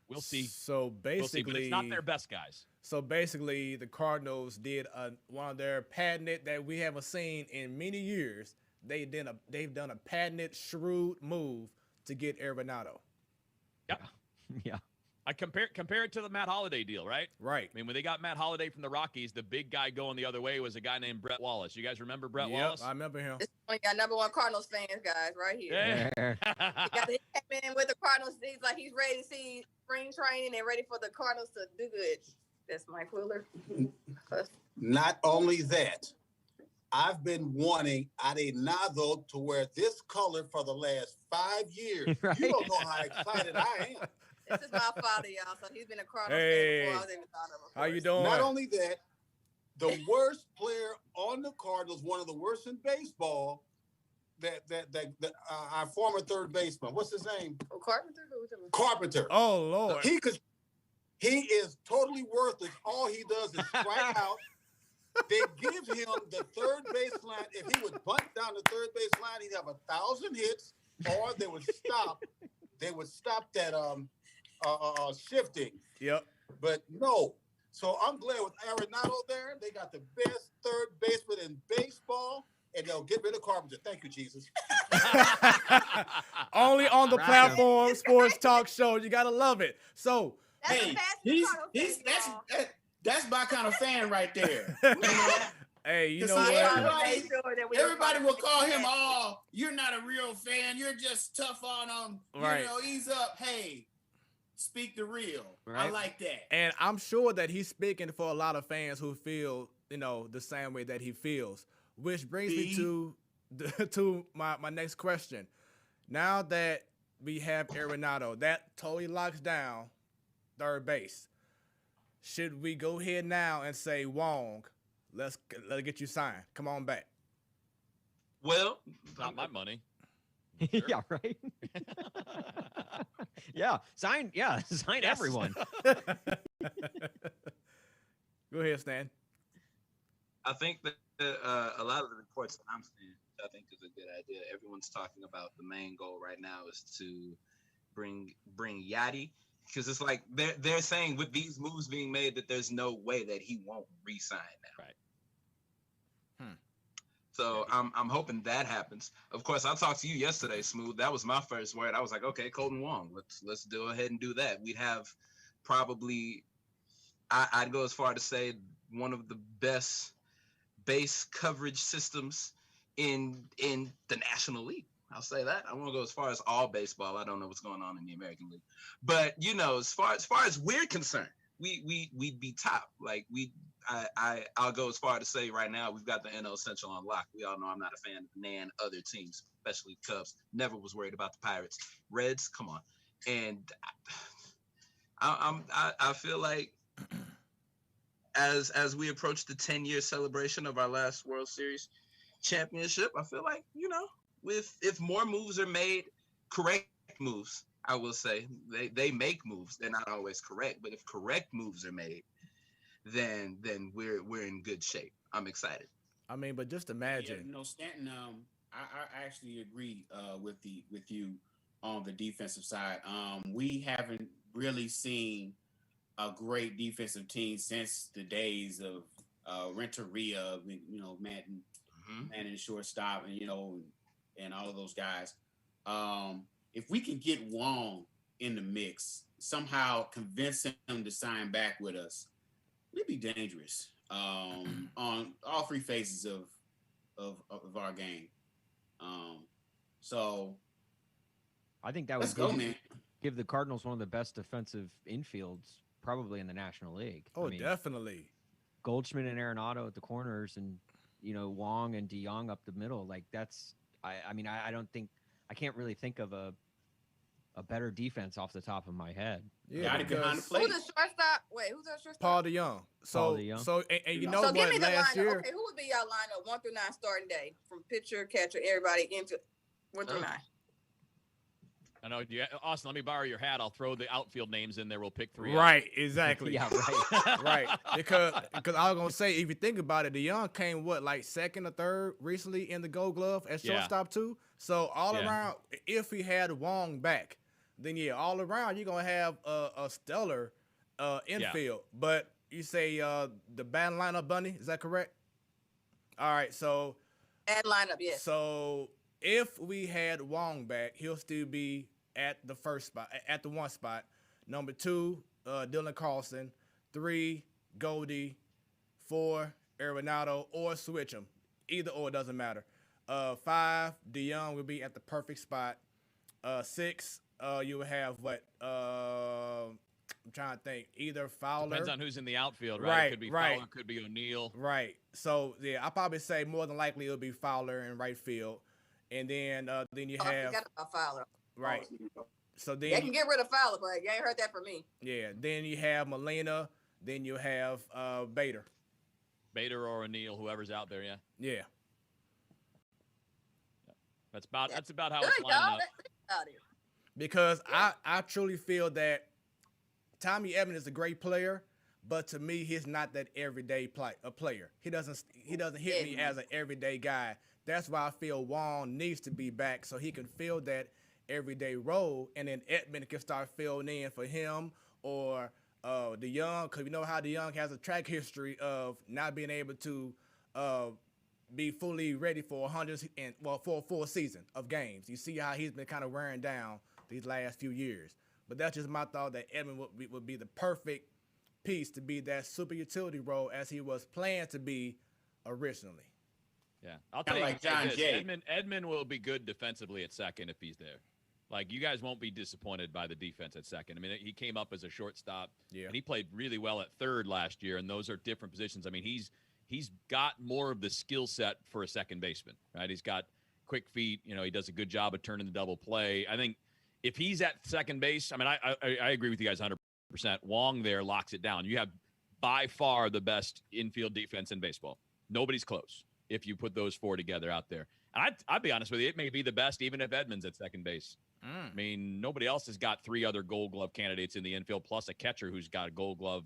we'll see. So basically, but it's not their best guys. So basically, the Cardinals did one of their patented that we haven't seen in many years. They've done a patented, shrewd move to get Arenado. Yeah. Yeah. I compare it to the Matt Holliday deal, right? Right. I mean, when they got Matt Holliday from the Rockies, the big guy going the other way was a guy named Brett Wallace. You guys remember Brett Wallace? I remember him. This one got number 1 Cardinals fans, guys, right here. Yeah. He came in with the Cardinals. He's like he's ready to see spring training and ready for the Cardinals to do good. That's Mike Wheeler. Not only that, I've been wanting Arenado to wear this color for the last 5 years. Right? You don't know how excited I am. This is my father, y'all. So he's been a Cardinals fan before I was even thought of him. How you doing? Not only that, the worst player on the Cardinals, one of the worst in baseball, that our former third baseman, what's his name? Oh, Carpenter? Carpenter. Oh Lord. He is totally worthless. All he does is strike out. They give him the third base line. If he would bunt down the third base line, he'd have 1,000 hits, or they would stop. They would stop that shifting. Yep. But no. So I'm glad with Arenado there. They got the best third baseman in baseball, and they'll get rid of Carpenter. Thank you, Jesus. Only on the platform, Sports Talk Show. You gotta love it. So, Hey, that's my kind of fan right there. hey, you know what? Everybody will call him, "Oh, you're not a real fan. You're just tough on him. Right. You know, ease up." Hey, speak the real. Right. I like that. And I'm sure that he's speaking for a lot of fans who feel, the same way that he feels. Which brings me to my next question. Now that we have Arenado, that totally locks down third base. Should we go ahead now and say, Wong, let's get you signed. Come on back. Well, Not my money. Sure. Yeah, right. Sign everyone. Go ahead, Stan. I think that a lot of the reports that I'm seeing, I think is a good idea. Everyone's talking about the main goal right now is to bring Yachty, because it's like they're saying with these moves being made that there's no way that he won't re-sign now. Right. So I'm hoping that happens. Of course, I talked to you yesterday, Smooth. That was my first word. I was like, okay, Colton Wong, let's go ahead and do that. We'd have probably, I'd go as far to say, one of the best base coverage systems in the National League. I'll say that. I won't go as far as all baseball. I don't know what's going on in the American League, but as far as we're concerned, we'd be top. Like I'll go as far to say right now we've got the NL Central on lock. We all know I'm not a fan of other teams, especially Cubs. Never was worried about the Pirates. Reds, come on. And I feel like as we approach the 10-year celebration of our last World Series championship, I feel like, if more moves are made, correct moves, I will say, they make moves. They're not always correct, but if correct moves are made, then we're in good shape. I'm excited. I mean, but just imagine. Yeah, Stanton, I actually agree with you on the defensive side. We haven't really seen a great defensive team since the days of Renteria, Manny and shortstop, and all of those guys. If we can get Wong in the mix, somehow convince him to sign back with us, we'd be dangerous on all three phases of our game. So I think that let's would go, man. Give the Cardinals one of the best defensive infields probably in the National League. Oh, definitely. Goldschmidt and Arenado at the corners, and Wong and DeYoung up the middle. Like that's, I don't think, I can't really think of a better defense off the top of my head. Yeah, behind the plate. Who's the shortstop? Wait, who's the shortstop? Paul DeYoung. Paul DeYoung. So you know So what? give me the Last lineup. year, Okay, who would be y'all lineup 1 through 9 starting day from pitcher, catcher, everybody into 1 through 9? I know, Austin, let me borrow your hat. I'll throw the outfield names in there. We'll pick 3. Right, exactly. Yeah, right. Right. Because I was gonna say, if you think about it, DeYoung came like second or third recently in the Gold Glove at shortstop too. So all around, if we had Wong back, then all around you're gonna have a stellar infield. But you say the batting lineup, Bunny, is that correct? All right, so Bad lineup, yes. So if we had Wong back, he'll still be at the first spot, at the 1 spot. Number 2, Dylan Carlson. 3, Goldie. 4, Arenado, or switch them. Either or, doesn't matter. 5, DeYoung will be at the perfect spot. 6, you will have what? I'm trying to think. Either Fowler. Depends on who's in the outfield, right? It could be Fowler, could be O'Neill. Right. So, I'll probably say more than likely it'll be Fowler in right field. And then you have. I forgot about Fowler. Right. So then they can get rid of Fowler, but you ain't heard that from me. Yeah. Then you have Molina. Then you have Bader. Bader or O'Neill, whoever's out there. Yeah. Yeah. That's about how Good, it's lining up. Out here. Because I truly feel that Tommy Edman is a great player, but to me, he's not that everyday player. He doesn't hit me as an everyday guy. That's why I feel Wong needs to be back so he can fill that everyday role, and then Edman can start filling in for him or DeYoung, because we know how DeYoung has a track history of not being able to be fully ready for for a full season of games. You see how he's been kind of wearing down these last few years. But that's just my thought, that Edman would be the perfect piece to be that super utility role as he was planned to be originally. Yeah, I'll tell you, like John Jay. Edman will be good defensively at second if he's there. Like, you guys won't be disappointed by the defense at second. I mean, he came up as a shortstop, and he played really well at third last year, and those are different positions. I mean, he's got more of the skill set for a second baseman, right? He's got quick feet. He does a good job of turning the double play. I think if he's at second base, I mean, I agree with you guys 100%. 100%. Wong there locks it down. You have by far the best infield defense in baseball. Nobody's close if you put those four together out there. And I'd be honest with you, it may be the best even if Edmonds at second base. I mean, nobody else has got three other Gold Glove candidates in the infield, plus a catcher who's got a Gold Glove,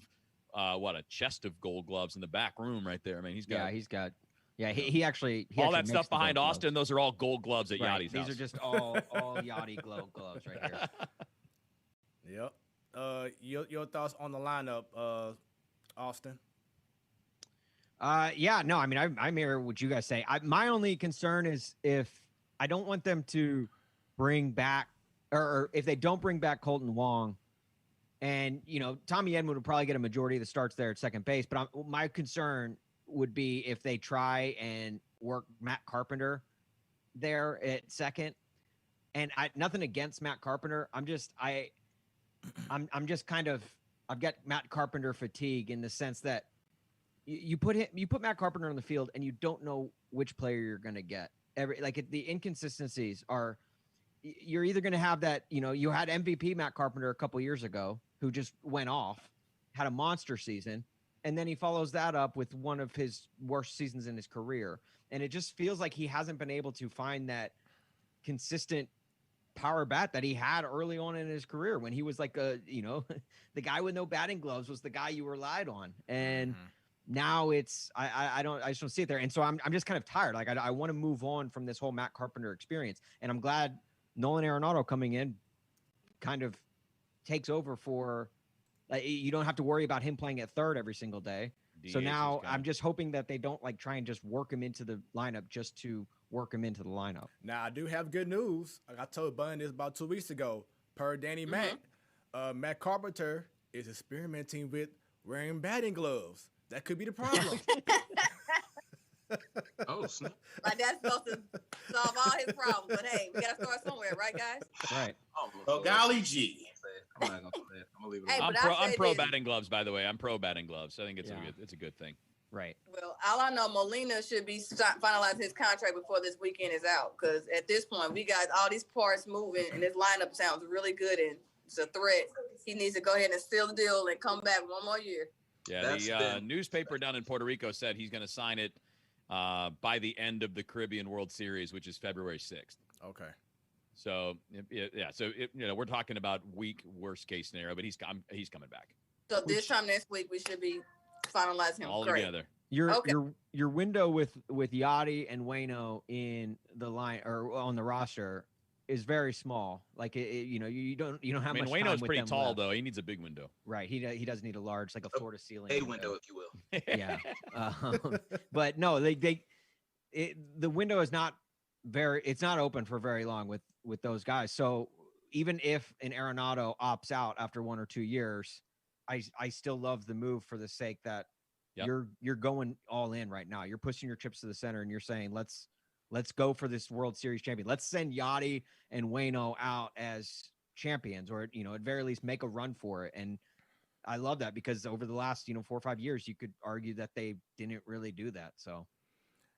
a chest of Gold Gloves in the back room right there. I mean, he actually all that makes stuff the behind Gold Austin. Gloves. Those are all Gold Gloves at Right. Yachty's These house. are just all Yachty gloves right here. Yep. Your thoughts on the lineup, Austin? No, I mean, I mirror what you guys say. My only concern is if I don't want them to bring back, or if they don't bring back Colton Wong, and, Tommy Edman would probably get a majority of the starts there at second base. But my concern would be if they try and work Matt Carpenter there at second. And nothing against Matt Carpenter. I'm just kind of, I've got Matt Carpenter fatigue in the sense that you put Matt Carpenter on the field and you don't know which player you're going to get. The inconsistencies are, you're either going to have that, you had MVP Matt Carpenter a couple years ago who just went off, had a monster season, and then he follows that up with one of his worst seasons in his career. And it just feels like he hasn't been able to find that consistent power bat that he had early on in his career when he was like the guy with no batting gloves was the guy you relied on. And now it's, I just don't see it there. And so I'm just kind of tired. Like I want to move on from this whole Matt Carpenter experience. And I'm glad Nolan Arenado coming in kind of takes over for, you don't have to worry about him playing at third every single day. So now I'm just hoping that they don't try and just work him into the lineup just to work him into the lineup. Now, I do have good news. Like I told Bunny this about 2 weeks ago. Per Danny Mac, Matt Carpenter is experimenting with wearing batting gloves. That could be the problem. Oh, snap. Like that's supposed to solve all his problems. But hey, we gotta start somewhere, right, guys? Right. Oh, golly gee. I'm not gonna say it. I'm gonna leave it Hey, alone. but I'm pro this. batting gloves, by the way. I'm pro batting gloves. I think it's a good thing. Right. Well, all I know, Molina should be finalizing his contract before this weekend is out. Because at this point, we got all these parts moving, and this lineup sounds really good, and it's a threat. He needs to go ahead and seal the deal and come back one more year. Yeah, the newspaper down in Puerto Rico said he's going to sign it by the end of the Caribbean World Series, which is February 6th. Okay. So, we're talking about weak worst case scenario, but he's coming back. So this time next week, we should be finalizing him. All Great. together. Your window with Yachty and Waino in the line or on the roster is very small. Like you don't have much time. Waino's pretty tall left. though. He needs a big window. Right. He does need a large, like a floor to ceiling window, if you will. Yeah. But no, the window is not it's not open for very long with those guys. So even if an Arenado opts out after 1 or 2 years, I still love the move for the sake that you're going all in right now. You're pushing your chips to the center and you're saying, let's go for this World Series champion. Let's send Yachty and Waino out as champions, or, at very least make a run for it. And I love that because over the last, 4 or 5 years, you could argue that they didn't really do that. So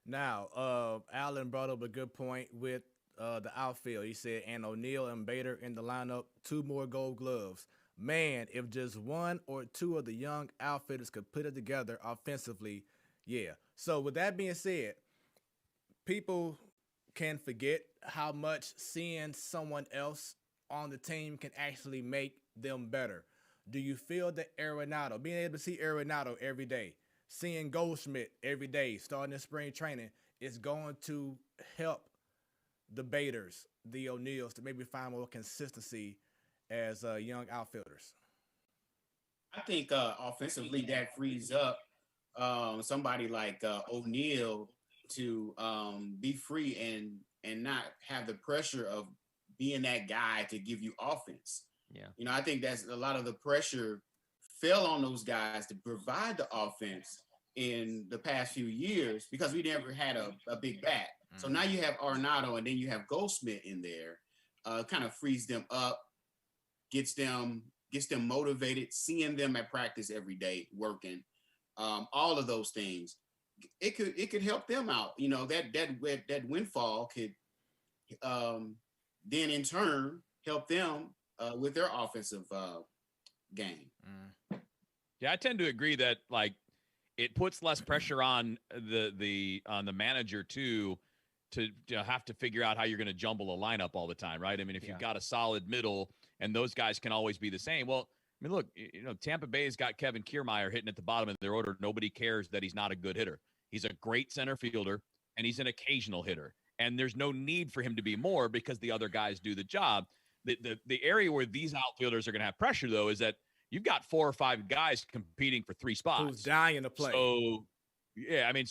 now, Alan brought up a good point with the outfield. He said, and O'Neill and Bader in the lineup, 2 more Gold Gloves. Man, if just 1 or 2 of the young outfielders could put it together offensively, yeah. So with that being said, people can forget how much seeing someone else on the team can actually make them better. Do you feel that Arenado, being able to see Arenado every day, seeing Goldschmidt every day, starting in spring training, is going to help the Baders, the O'Neills, to maybe find more consistency as young outfielders? I think offensively that frees up somebody like O'Neill to be free and not have the pressure of being that guy to give you offense. Yeah. I think that's a lot of the pressure fell on those guys to provide the offense in the past few years because we never had a big bat. So now you have Arenado and then you have Goldschmidt in there, kind of frees them up, gets them motivated, seeing them at practice every day, working, all of those things. It could help them out. That windfall could then in turn help them with their offensive game. Yeah, I tend to agree that like it puts less pressure on the manager too to have to figure out how you're going to jumble a lineup all the time, right? I mean, if you've got a solid middle and those guys can always be the same, well, I mean, look, Tampa Bay's got Kevin Kiermaier hitting at the bottom of their order. Nobody cares that he's not a good hitter. He's a great center fielder, and he's an occasional hitter. And there's no need for him to be more because the other guys do the job. The area where these outfielders are going to have pressure, though, is that you've got 4 or 5 guys competing for 3 spots. Who's dying to play. So, yeah, I mean,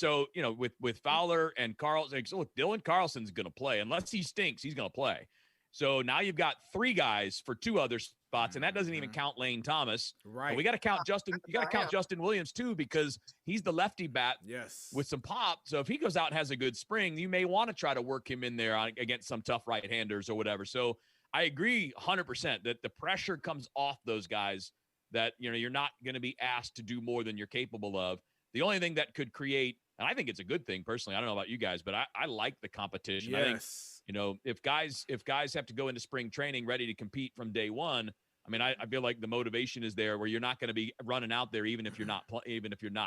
with Fowler and Carlson, so look, Dylan Carlson's going to play. Unless he stinks, he's going to play. So now you've got 3 guys for 2 other spots, and that doesn't even count Lane Thomas. Right. And we got to count Justin. You got to count Justin Williams too, because he's the lefty bat. Yes. With some pop. So if he goes out and has a good spring, you may want to try to work him in there against some tough right-handers or whatever. So I agree 100% that the pressure comes off those guys. That you're not going to be asked to do more than you're capable of. The only thing that could create, and I think it's a good thing personally. I don't know about you guys, but I like the competition. Yes. I think if guys have to go into spring training ready to compete from day one, I mean, I feel like the motivation is there where you're not going to be running out there even if you're not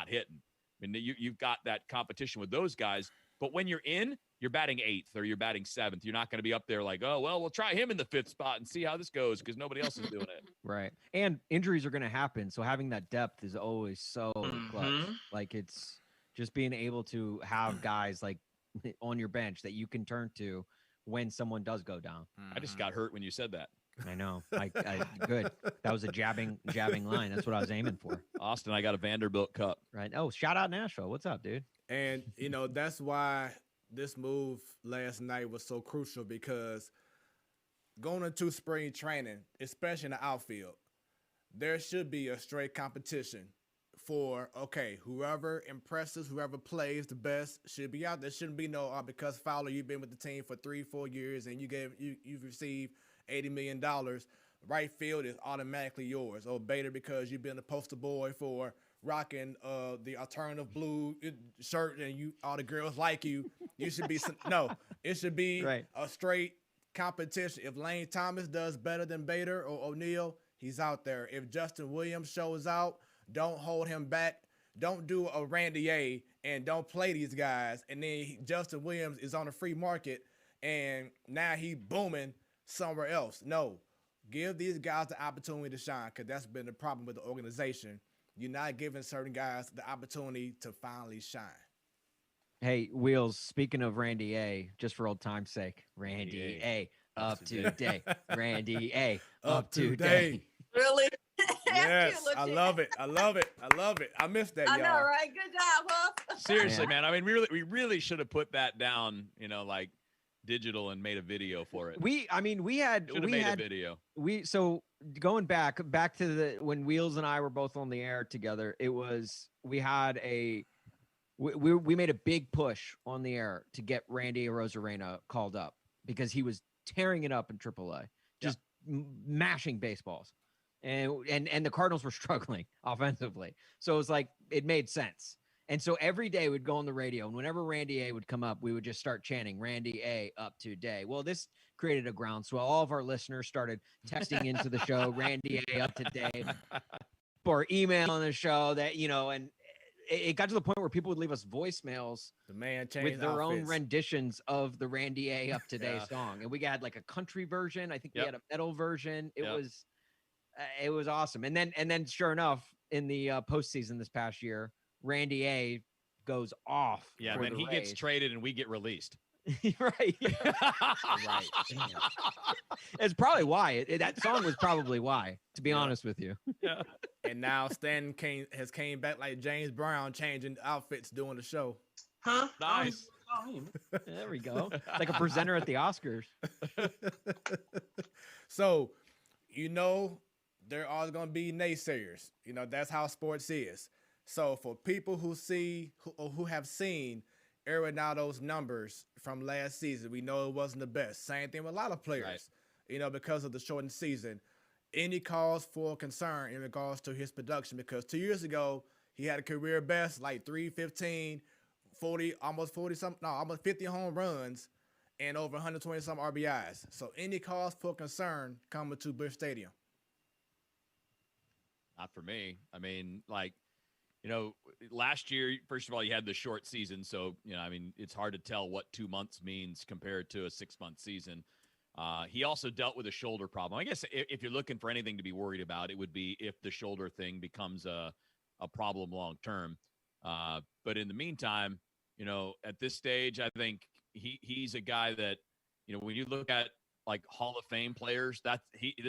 hitting. I mean, you've got that competition with those guys. But when you're in, you're batting 8th or you're batting 7th. You're not going to be up there like, oh, well, we'll try him in the 5th spot and see how this goes because nobody else is doing it. Right. And injuries are going to happen. So having that depth is always so clutch. Like it's just being able to have guys like on your bench that you can turn to when someone does go down. I just got hurt when you said that. I know. I good. That was a jabbing line. That's what I was aiming for. Austin, I got a Vanderbilt Cup. Right. Oh, shout out Nashville. What's up, dude? And, that's why this move last night was so crucial because going into spring training, especially in the outfield, there should be a straight competition for, okay, whoever impresses, whoever plays the best should be out. There shouldn't be no, because Fowler, you've been with the team for 3-4 years and you've received $80 million. Right field is automatically yours. Or Bader, because you've been the poster boy for rocking the alternative blue shirt and all the girls like you. You should be it should be right. A straight competition. If Lane Thomas does better than Bader or O'Neal, he's out there. If Justin Williams shows out, don't hold him back. Don't do a Randy A and don't play these guys. And then Justin Williams is on the free market and now he booming somewhere else. No, give these guys the opportunity to shine because that's been the problem with the organization. You're not giving certain guys the opportunity to finally shine. Hey, Wheels, speaking of Randy A, just for old time's sake, Randy A, up to date. Randy A, up to date. Really? Yes, I love it. I love it. I missed that, y'all. I know, right? Good job, Huff. Seriously, man. I mean, we really should have put that down, like digital and made a video for it. We had a video. So going back to when Wheels and I were both on the air together, we made a big push on the air to get Randy Arozarena called up because he was tearing it up in AAA, just mashing baseballs. And the Cardinals were struggling offensively. So it was like, it made sense. And so every day we'd go on the radio, and whenever Randy A would come up, we would just start chanting Randy A up to day. Well, this created a groundswell. All of our listeners started texting into the show, Randy A up to day, or emailing the show that, and it got to the point where people would leave us voicemails the man changed with their outfits. own renditions of the Randy A up to day song. And we got like a country version. I think we had a metal version. It was awesome. And then sure enough, in the postseason this past year, Randy A goes off. Yeah, then he gets traded and we get released. Right. Right. It's probably why. That song was probably why, to be honest with you. Yeah. And now Stan has came back like James Brown, changing outfits doing the show. Huh? Nice. There we go. Like a presenter at the Oscars. So, there are going to be naysayers. That's how sports is. So for people who have seen Arenado's numbers from last season, we know it wasn't the best. Same thing with a lot of players, because of the shortened season. Any cause for concern in regards to his production? Because 2 years ago, he had a career best, like 315, 40, almost 50 home runs and over 120 some RBIs. So any cause for concern coming to Busch Stadium? Not for me. I mean, like, last year, first of all, you had the short season. So, I mean, it's hard to tell what 2 months means compared to a 6-month season. He also dealt with a shoulder problem. I guess if you're looking for anything to be worried about, it would be if the shoulder thing becomes a problem long term. But in the meantime, at this stage, I think he's a guy that, when you look at like Hall of Fame players, this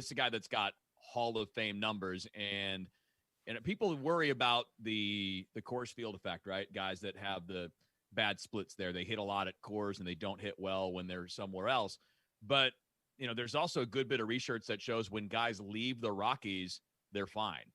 is a guy that's got Hall of Fame numbers, and people worry about the Coors Field effect, right? Guys that have the bad splits there, they hit a lot at Coors and they don't hit well when they're somewhere else. But, there's also a good bit of research that shows when guys leave the Rockies, they're fine,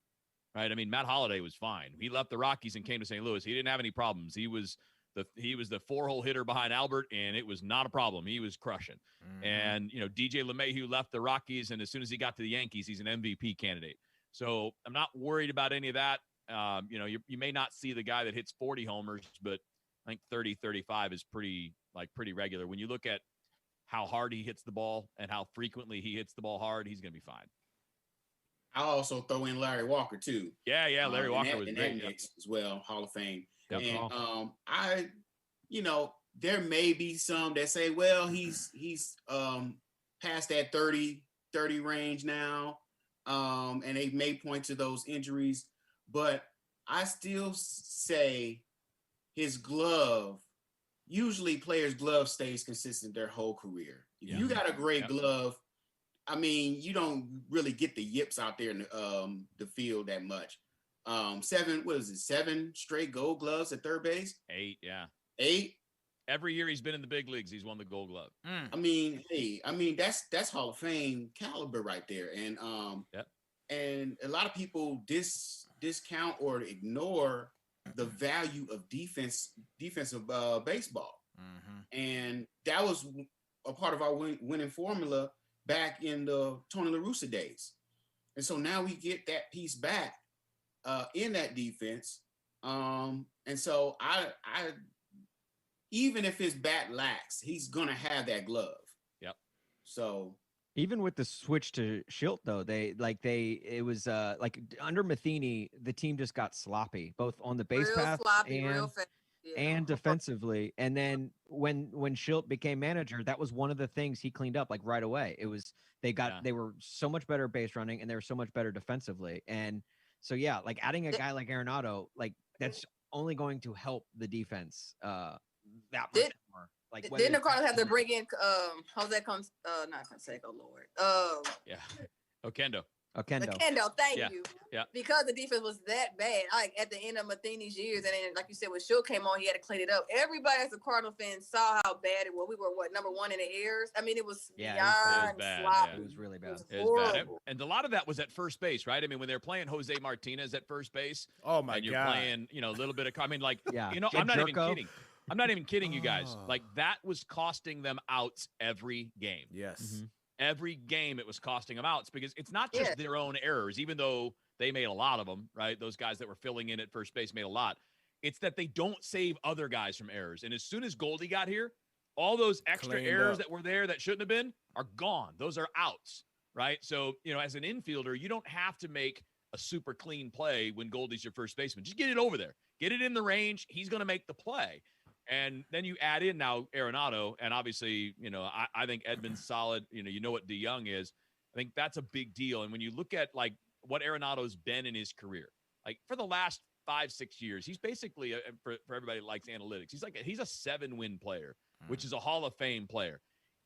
right? I mean, Matt Holliday was fine. He left the Rockies and came to St. Louis. He didn't have any problems. He was the 4-hole hitter behind Albert, and it was not a problem. He was crushing. Mm-hmm. And, DJ LeMahieu left the Rockies, and as soon as he got to the Yankees, he's an MVP candidate. So I'm not worried about any of that. You may not see the guy that hits 40 homers, but I think 30, 35 is pretty regular. When you look at how hard he hits the ball and how frequently he hits the ball hard, he's going to be fine. I'll also throw in Larry Walker too. Yeah. Larry Walker was great as well, Hall of Fame. Yep. And there may be some that say, well, he's past that 30 range now. And they may point to those injuries, but I still say his glove, usually players' glove stays consistent their whole career. If you got a great glove, I mean, you don't really get the yips out there in the field that much. 7 straight gold gloves at third base? 8, yeah. 8? Every year he's been in the big leagues, he's won the Gold Glove. I mean, that's Hall of Fame caliber right there. And and a lot of people discount or ignore the value of defensive baseball. Mm-hmm. And that was a part of our winning formula back in the Tony La Russa days. And so now we get that piece back in that defense. And so I even if his bat lacks, he's gonna have that glove. Yep. So even with the switch to Schilt, though, it was under Matheny, the team just got sloppy, both on the base path and defensively. And then when Schilt became manager, that was one of the things he cleaned up like right away. It was they were so much better base running and they were so much better defensively. And so like adding a guy like Arenado, like that's only going to help the defense that much more. Like didn't the Cardinals have to bring in Jose not Canseco, Lord. Okendo. Okendo, thank you. Yeah. Because the defense was that bad, like at the end of Matheny's years, and then like you said, when Schilt came on, he had to clean it up. Everybody as a Cardinal fan saw how bad it was. We were number 1 in the errors. I mean, it was beyond bad. sloppy. It was really bad. It was bad. And a lot of that was at first base, right? I mean, when they're playing Jose Martinez at first base, oh my god, and you're playing, a little bit of, I mean, like, I'm not Jerko. even kidding. I'm not even kidding you guys. Like that was costing them outs every game. Yes. Mm-hmm. Every game it was costing them outs because it's not just their own errors, even though they made a lot of them, right? Those guys that were filling in at first base made a lot. It's that they don't save other guys from errors. And as soon as Goldie got here, all those extra errors that were there that shouldn't have been are gone. Those are outs, right? So, as an infielder, you don't have to make a super clean play when Goldie's your first baseman. Just get it over there. Get it in the range. He's going to make the play. And then you add in now Arenado, and obviously, I think Edman's solid. You know what DeYoung is. I think that's a big deal. And when you look at like what Arenado's been in his career, like for the last 5-6 years, he's basically for everybody that likes analytics, he's a 7-win player, which is a Hall of Fame player.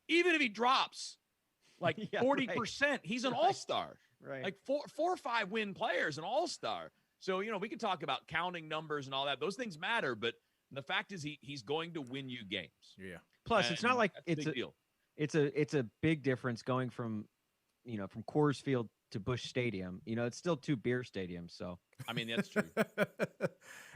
Even if he drops like 40%, he's an all-star. Right. Like 4 or 5 win players, an all-star. So we can talk about counting numbers and all that. Those things matter, but the fact is he's going to win you games. Yeah. Plus, it's not like it's a big deal. It's a big difference going from from Coors Field to Busch Stadium. It's still 2 beer stadiums. So I mean that's true.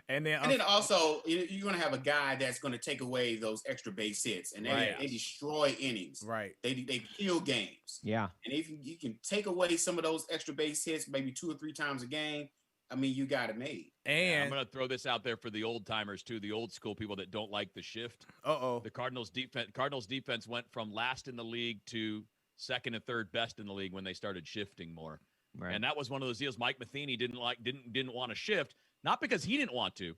and then also you're going to have a guy that's going to take away those extra base hits, and they destroy innings. Right. They kill games. Yeah. And if you can take away some of those extra base hits, maybe 2 or 3 times a game, I mean, you got it made. And I'm going to throw this out there for the old timers too, the old school people that don't like the shift. The Cardinals defense went from last in the league to second and third best in the league when they started shifting more. Right. And that was one of those deals Mike Matheny didn't want to shift, not because he didn't want to,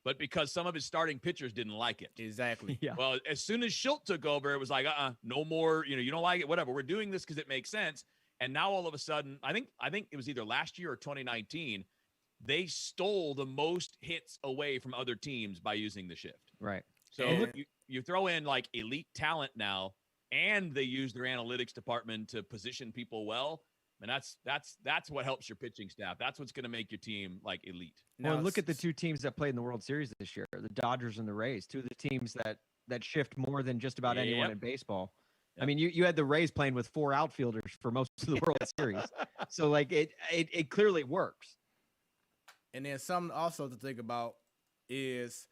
but because some of his starting pitchers didn't like it. Exactly. Yeah. Well, as soon as Schilt took over, it was like, no more, you don't like it, whatever. We're doing this because it makes sense. And now all of a sudden, I think it was either last year or 2019, they stole the most hits away from other teams by using the shift. Right. So you throw in like elite talent now, and they use their analytics department to position people well. And that's what helps your pitching staff. That's what's going to make your team like elite. Well, look at the two teams that played in the World Series this year, the Dodgers and the Rays, two of the teams that shift more than just about anyone in baseball. Yep. I mean, you had the Rays playing with 4 outfielders for most of the World Series. So like it clearly works. And then something also to think about is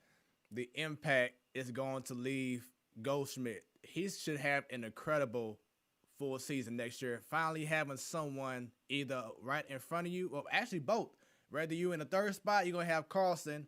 the impact it's going to leave Goldschmidt. He should have an incredible full season next year. Finally having someone either right in front of you, or actually both. Whether you in the third spot, you're going to have Carlson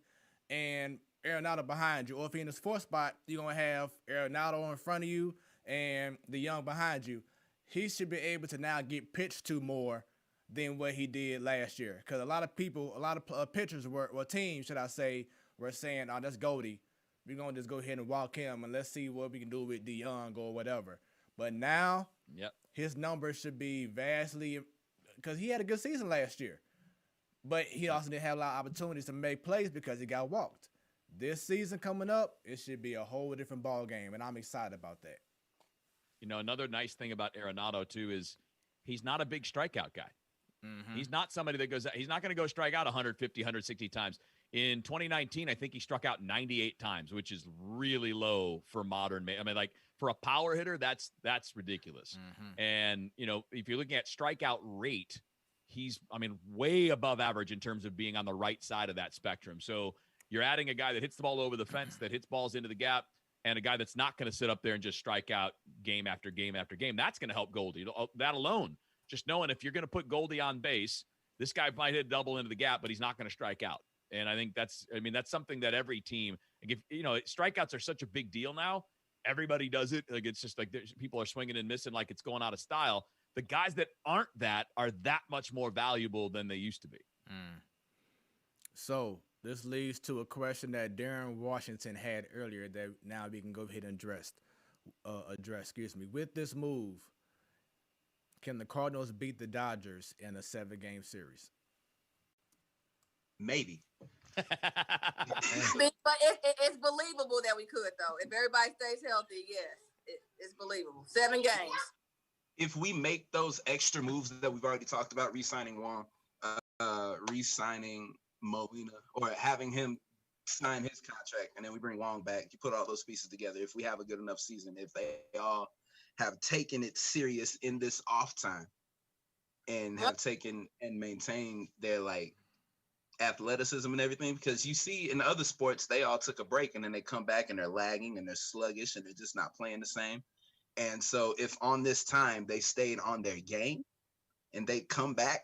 and Arenado behind you. Or if you're in the fourth spot, you're going to have Arenado in front of you and the young behind you. He should be able to now get pitched to more than what he did last year. Because a lot of pitchers or teams, should I say, were saying, oh, that's Goldie. We're going to just go ahead and walk him and let's see what we can do with DeYoung or whatever. But now, his numbers should be vastly, because he had a good season last year. But he also didn't have a lot of opportunities to make plays because he got walked. This season coming up, it should be a whole different ball game, and I'm excited about that. Another nice thing about Arenado, too, is he's not a big strikeout guy. Mm-hmm. He's not somebody that he's not going to go strike out 150, 160 times. In 2019, I think he struck out 98 times, which is really low for modern. I mean, like for a power hitter, that's ridiculous. Mm-hmm. And, if you're looking at strikeout rate, he's, way above average in terms of being on the right side of that spectrum. So you're adding a guy that hits the ball over the fence, that hits balls into the gap, and a guy that's not going to sit up there and just strike out game after game after game. That's going to help Goldie. That alone, just knowing if you're going to put Goldie on base, this guy might hit double into the gap, but he's not going to strike out. And I think that's something that every team, like if strikeouts are such a big deal now, everybody does it. Like it's just like people are swinging and missing like it's going out of style. The guys that aren't that are that much more valuable than they used to be. So this leads to a question that Darren Washington had earlier that now we can go ahead and address. With this move, can the Cardinals beat the Dodgers in a 7-game series? Maybe. But it's believable that we could, though. If everybody stays healthy, yes, it's believable. 7 games. If we make those extra moves that we've already talked about, re-signing Wong, re-signing Molina, or having him sign his contract, and then we bring Wong back, you put all those pieces together. If we have a good enough season, if they all have taken it serious in this off time and have taken and maintained their athleticism and everything, because you see in other sports, they all took a break and then they come back and they're lagging and they're sluggish and they're just not playing the same. And so if on this time they stayed on their game and they come back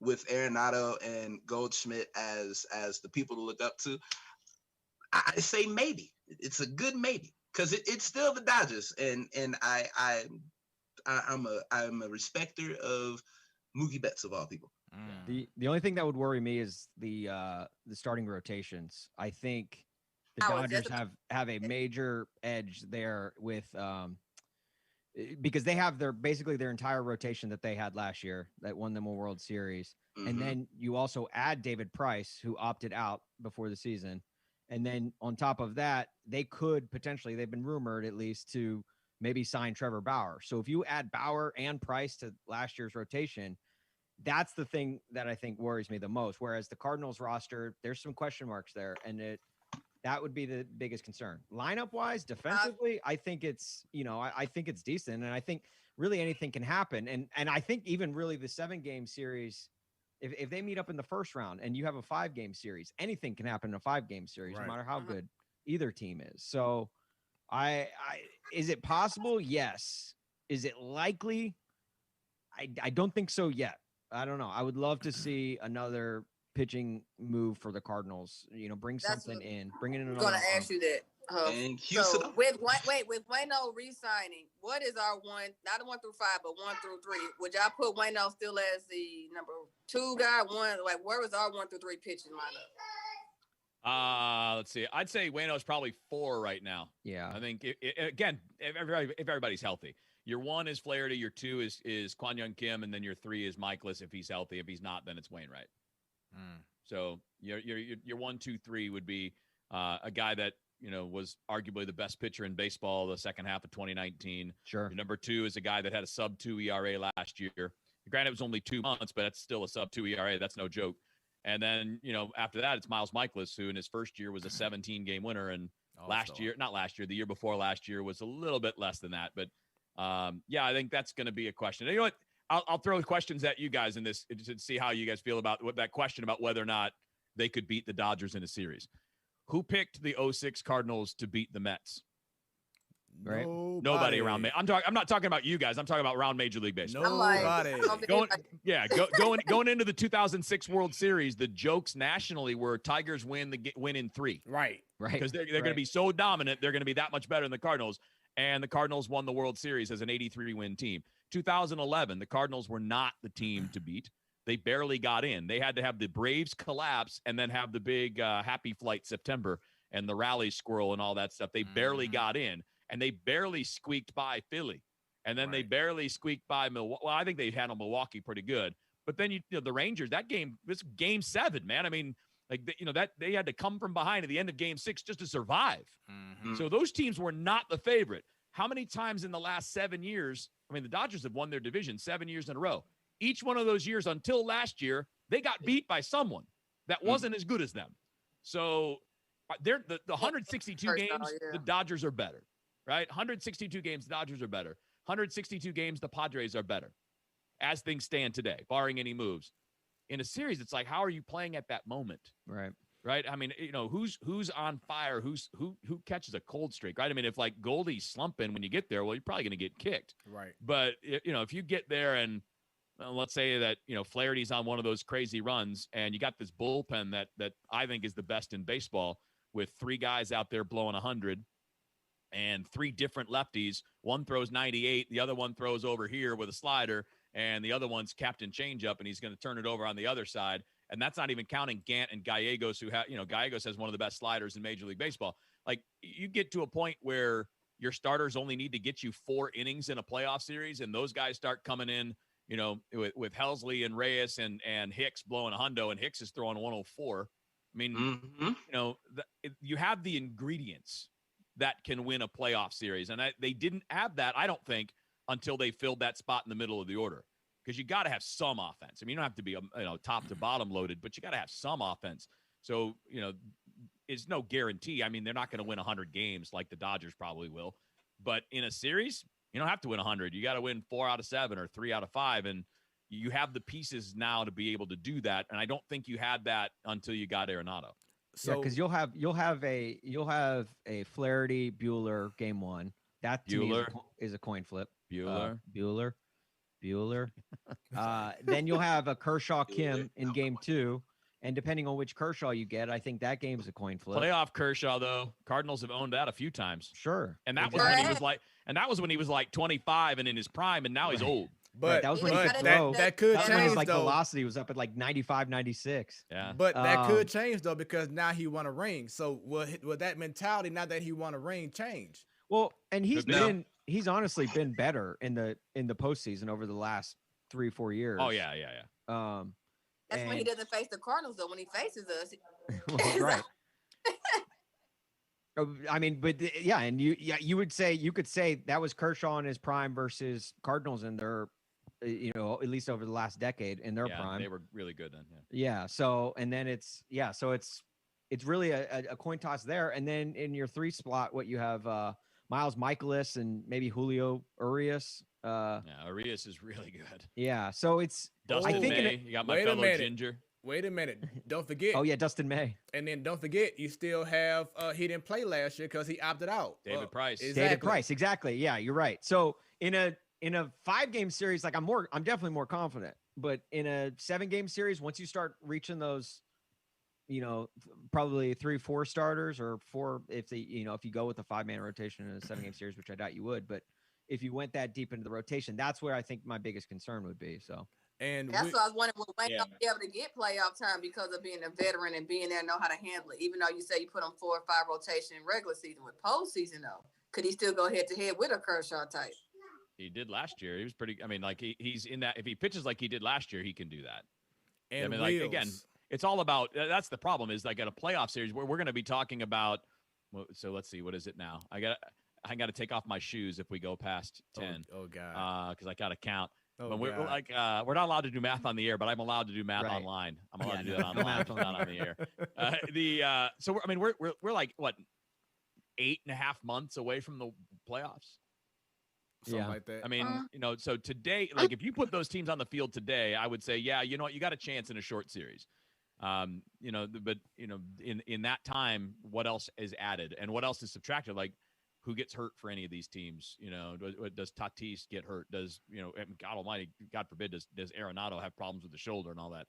with Arenado and Goldschmidt as the people to look up to, I say maybe. It's a good maybe, because it's still the Dodgers, and I'm a respecter of Mookie Betts of all people. The only thing that would worry me is the starting rotations. I think the Dodgers have a major edge there with because they have basically their entire rotation that they had last year that won them a World Series. Mm-hmm. And then you also add David Price, who opted out before the season. And then on top of that, they could potentially, they've been rumored at least, to maybe sign Trevor Bauer. So if you add Bauer and Price to last year's rotation, that's the thing that I think worries me the most. Whereas the Cardinals roster, there's some question marks there, and that would be the biggest concern. Lineup wise, defensively, I think it's, I think it's decent, and I think really anything can happen. And I think even really the 7-game series, if they meet up in the first round and you have a 5-game series, anything can happen in a 5-game series, no matter how good either team is. So is it possible? Yes. Is it likely? I don't think so yet. I don't know. I would love to see another pitching move for the Cardinals? Bring something in. Bring in another. I'm gonna ask you that. So with Wayno re-signing, what is our one? Not the 1 through 5, but 1 through 3. Would y'all put Wayno still as the number 2 guy? Where was our 1 through 3 pitching lineup? Let's see. I'd say Wayno's probably 4 right now. Yeah. I think again, if everybody's healthy, your 1 is Flaherty, your 2 is Kwon Young Kim, and then your 3 is Michaelis if he's healthy. If he's not, then it's Wainwright. So your 1, 2, 3 would be a guy that was arguably the best pitcher in baseball the second half of 2019. Sure. Your number 2 is a guy that had a sub-2 ERA last year. Granted, it was only 2 months, but that's still a sub-2 ERA. That's no joke. And then, after that, it's Miles Michaelis, who in his first year was a 17-game winner. And the year before last year was a little bit less than that. But, I think that's going to be a question. And you know what? I'll throw questions at you guys in this to see how you guys feel about that question about whether or not they could beat the Dodgers in a series. Who picked the 06 Cardinals to beat the Mets? Right? Nobody around me. I'm not talking about you guys. I'm talking about around Major League Baseball. Nobody. Going into the 2006 World Series, the jokes nationally were Tigers win in 3. Right. Because they're going to be so dominant, they're going to be that much better than the Cardinals. And the Cardinals won the World Series as an 83-win team. 2011, the Cardinals were not the team to beat. They barely got in. They had to have the Braves collapse and then have the big Happy Flight September and the rally squirrel and all that stuff. They barely got in, and they barely squeaked by Philly. And then they barely squeaked by Milwaukee. Well, I think they handled Milwaukee pretty good. But then, the Rangers, that game, was game 7, man. I mean, that they had to come from behind at the end of game 6 just to survive. Mm-hmm. So those teams were not the favorite. How many times in the last 7 years, the Dodgers have won their division 7 years in a row. Each one of those years until last year, they got beat by someone that wasn't as good as them. So they're the 162 games, the Dodgers are better, right? 162 games, the Dodgers are better. 162 games, the Padres are better as things stand today, barring any moves. In a series, it's like, how are you playing at that moment? Right. Right. I mean, who's on fire? Who catches a cold streak? Right. I mean, if like Goldie's slumping when you get there, well, you're probably going to get kicked. Right. But if you get there and let's say that, Flaherty's on one of those crazy runs and you got this bullpen that I think is the best in baseball with 3 guys out there blowing 100 and 3 different lefties. One throws 98. The other one throws over here with a slider, and the other one's captain changeup, and he's going to turn it over on the other side. And that's not even counting Gant and Gallegos, who Gallegos has one of the best sliders in Major League Baseball. Like, you get to a point where your starters only need to get you 4 innings in a playoff series, and those guys start coming in, with Helsley and Reyes and Hicks blowing a hundo, and Hicks is throwing 104. I mean, you have the ingredients that can win a playoff series, and they didn't have that, I don't think, until they filled that spot in the middle of the order. Because you got to have some offense. I mean, you don't have to be top to bottom loaded, but you got to have some offense. So, it's no guarantee. I mean, they're not going to win 100 games like the Dodgers probably will. But in a series, you don't have to win 100. You got to win 4 out of 7 or 3 out of 5, and you have the pieces now to be able to do that. And I don't think you had that until you got Arenado. So, because you'll have a Flaherty Buehler game 1. That to me is a coin flip. Buehler. Then you'll have a Kershaw Kim in game 2, and depending on which Kershaw you get, I think that game's a coin flip. Playoff Kershaw, though, Cardinals have owned that a few times. Sure, and that was when he was like 25 and in his prime, and now he's old. But that was when he could throw. That could change. His velocity was up at like 95, 96. Yeah, but that could change though, because now he won a ring. So will that mentality, now that he won a ring, change? Well, and he's honestly been better in the postseason over the last 3-4 years. Oh yeah. That's when he doesn't face the Cardinals, though. When he faces us, right. I mean, but yeah, and you could say that was Kershaw in his prime versus Cardinals in their, at least over the last decade in their prime. They were really good then. Yeah. So, and then it's really a coin toss there. And then in your 3 slot, what you have, Miles Michaelis and maybe Julio Urias. Urias is really good. Yeah. So it's Dustin May. You got my fellow Ginger. Wait a minute. Don't forget. Oh, yeah, Dustin May. And then don't forget, you still have he didn't play last year because he opted out. David Price. Exactly. David Price, exactly. Yeah, you're right. So in a 5-game series, like I'm definitely more confident. But in a 7-game series, once you start reaching those probably 3-4 starters or 4 if you go with a 5-man rotation in a 7-game series, which I doubt you would. But if you went that deep into the rotation, that's where I think my biggest concern would be. So. And that's what I was wondering, will Wayne be able to get playoff time because of being a veteran and being there, know how to handle it? Even though you say you put him 4 or 5 rotation in regular season, with postseason though, could he still go head to head with a Kershaw type? He did last year. He was pretty. I mean, like he's in that. If he pitches like he did last year, he can do that. And I mean, like again, it's all about. That's the problem. Is like at a playoff series where we're going to be talking about. Well, so let's see, what is it now? I got to take off my shoes if we go past 10. Oh God. Because I got to count. Oh, we're not allowed to do math on the air, but I'm allowed to do math online. I'm allowed to do that online, not on the air. So we're like what, 8.5 months away from the playoffs. Something like that. I mean, so today, like if you put those teams on the field today, I would say, yeah, you know what, you got a chance in a short series. But in that time, what else is added and what else is subtracted? Like, who gets hurt for any of these teams? Does Tatis get hurt? Does, God almighty, God forbid, does Arenado have problems with the shoulder and all that?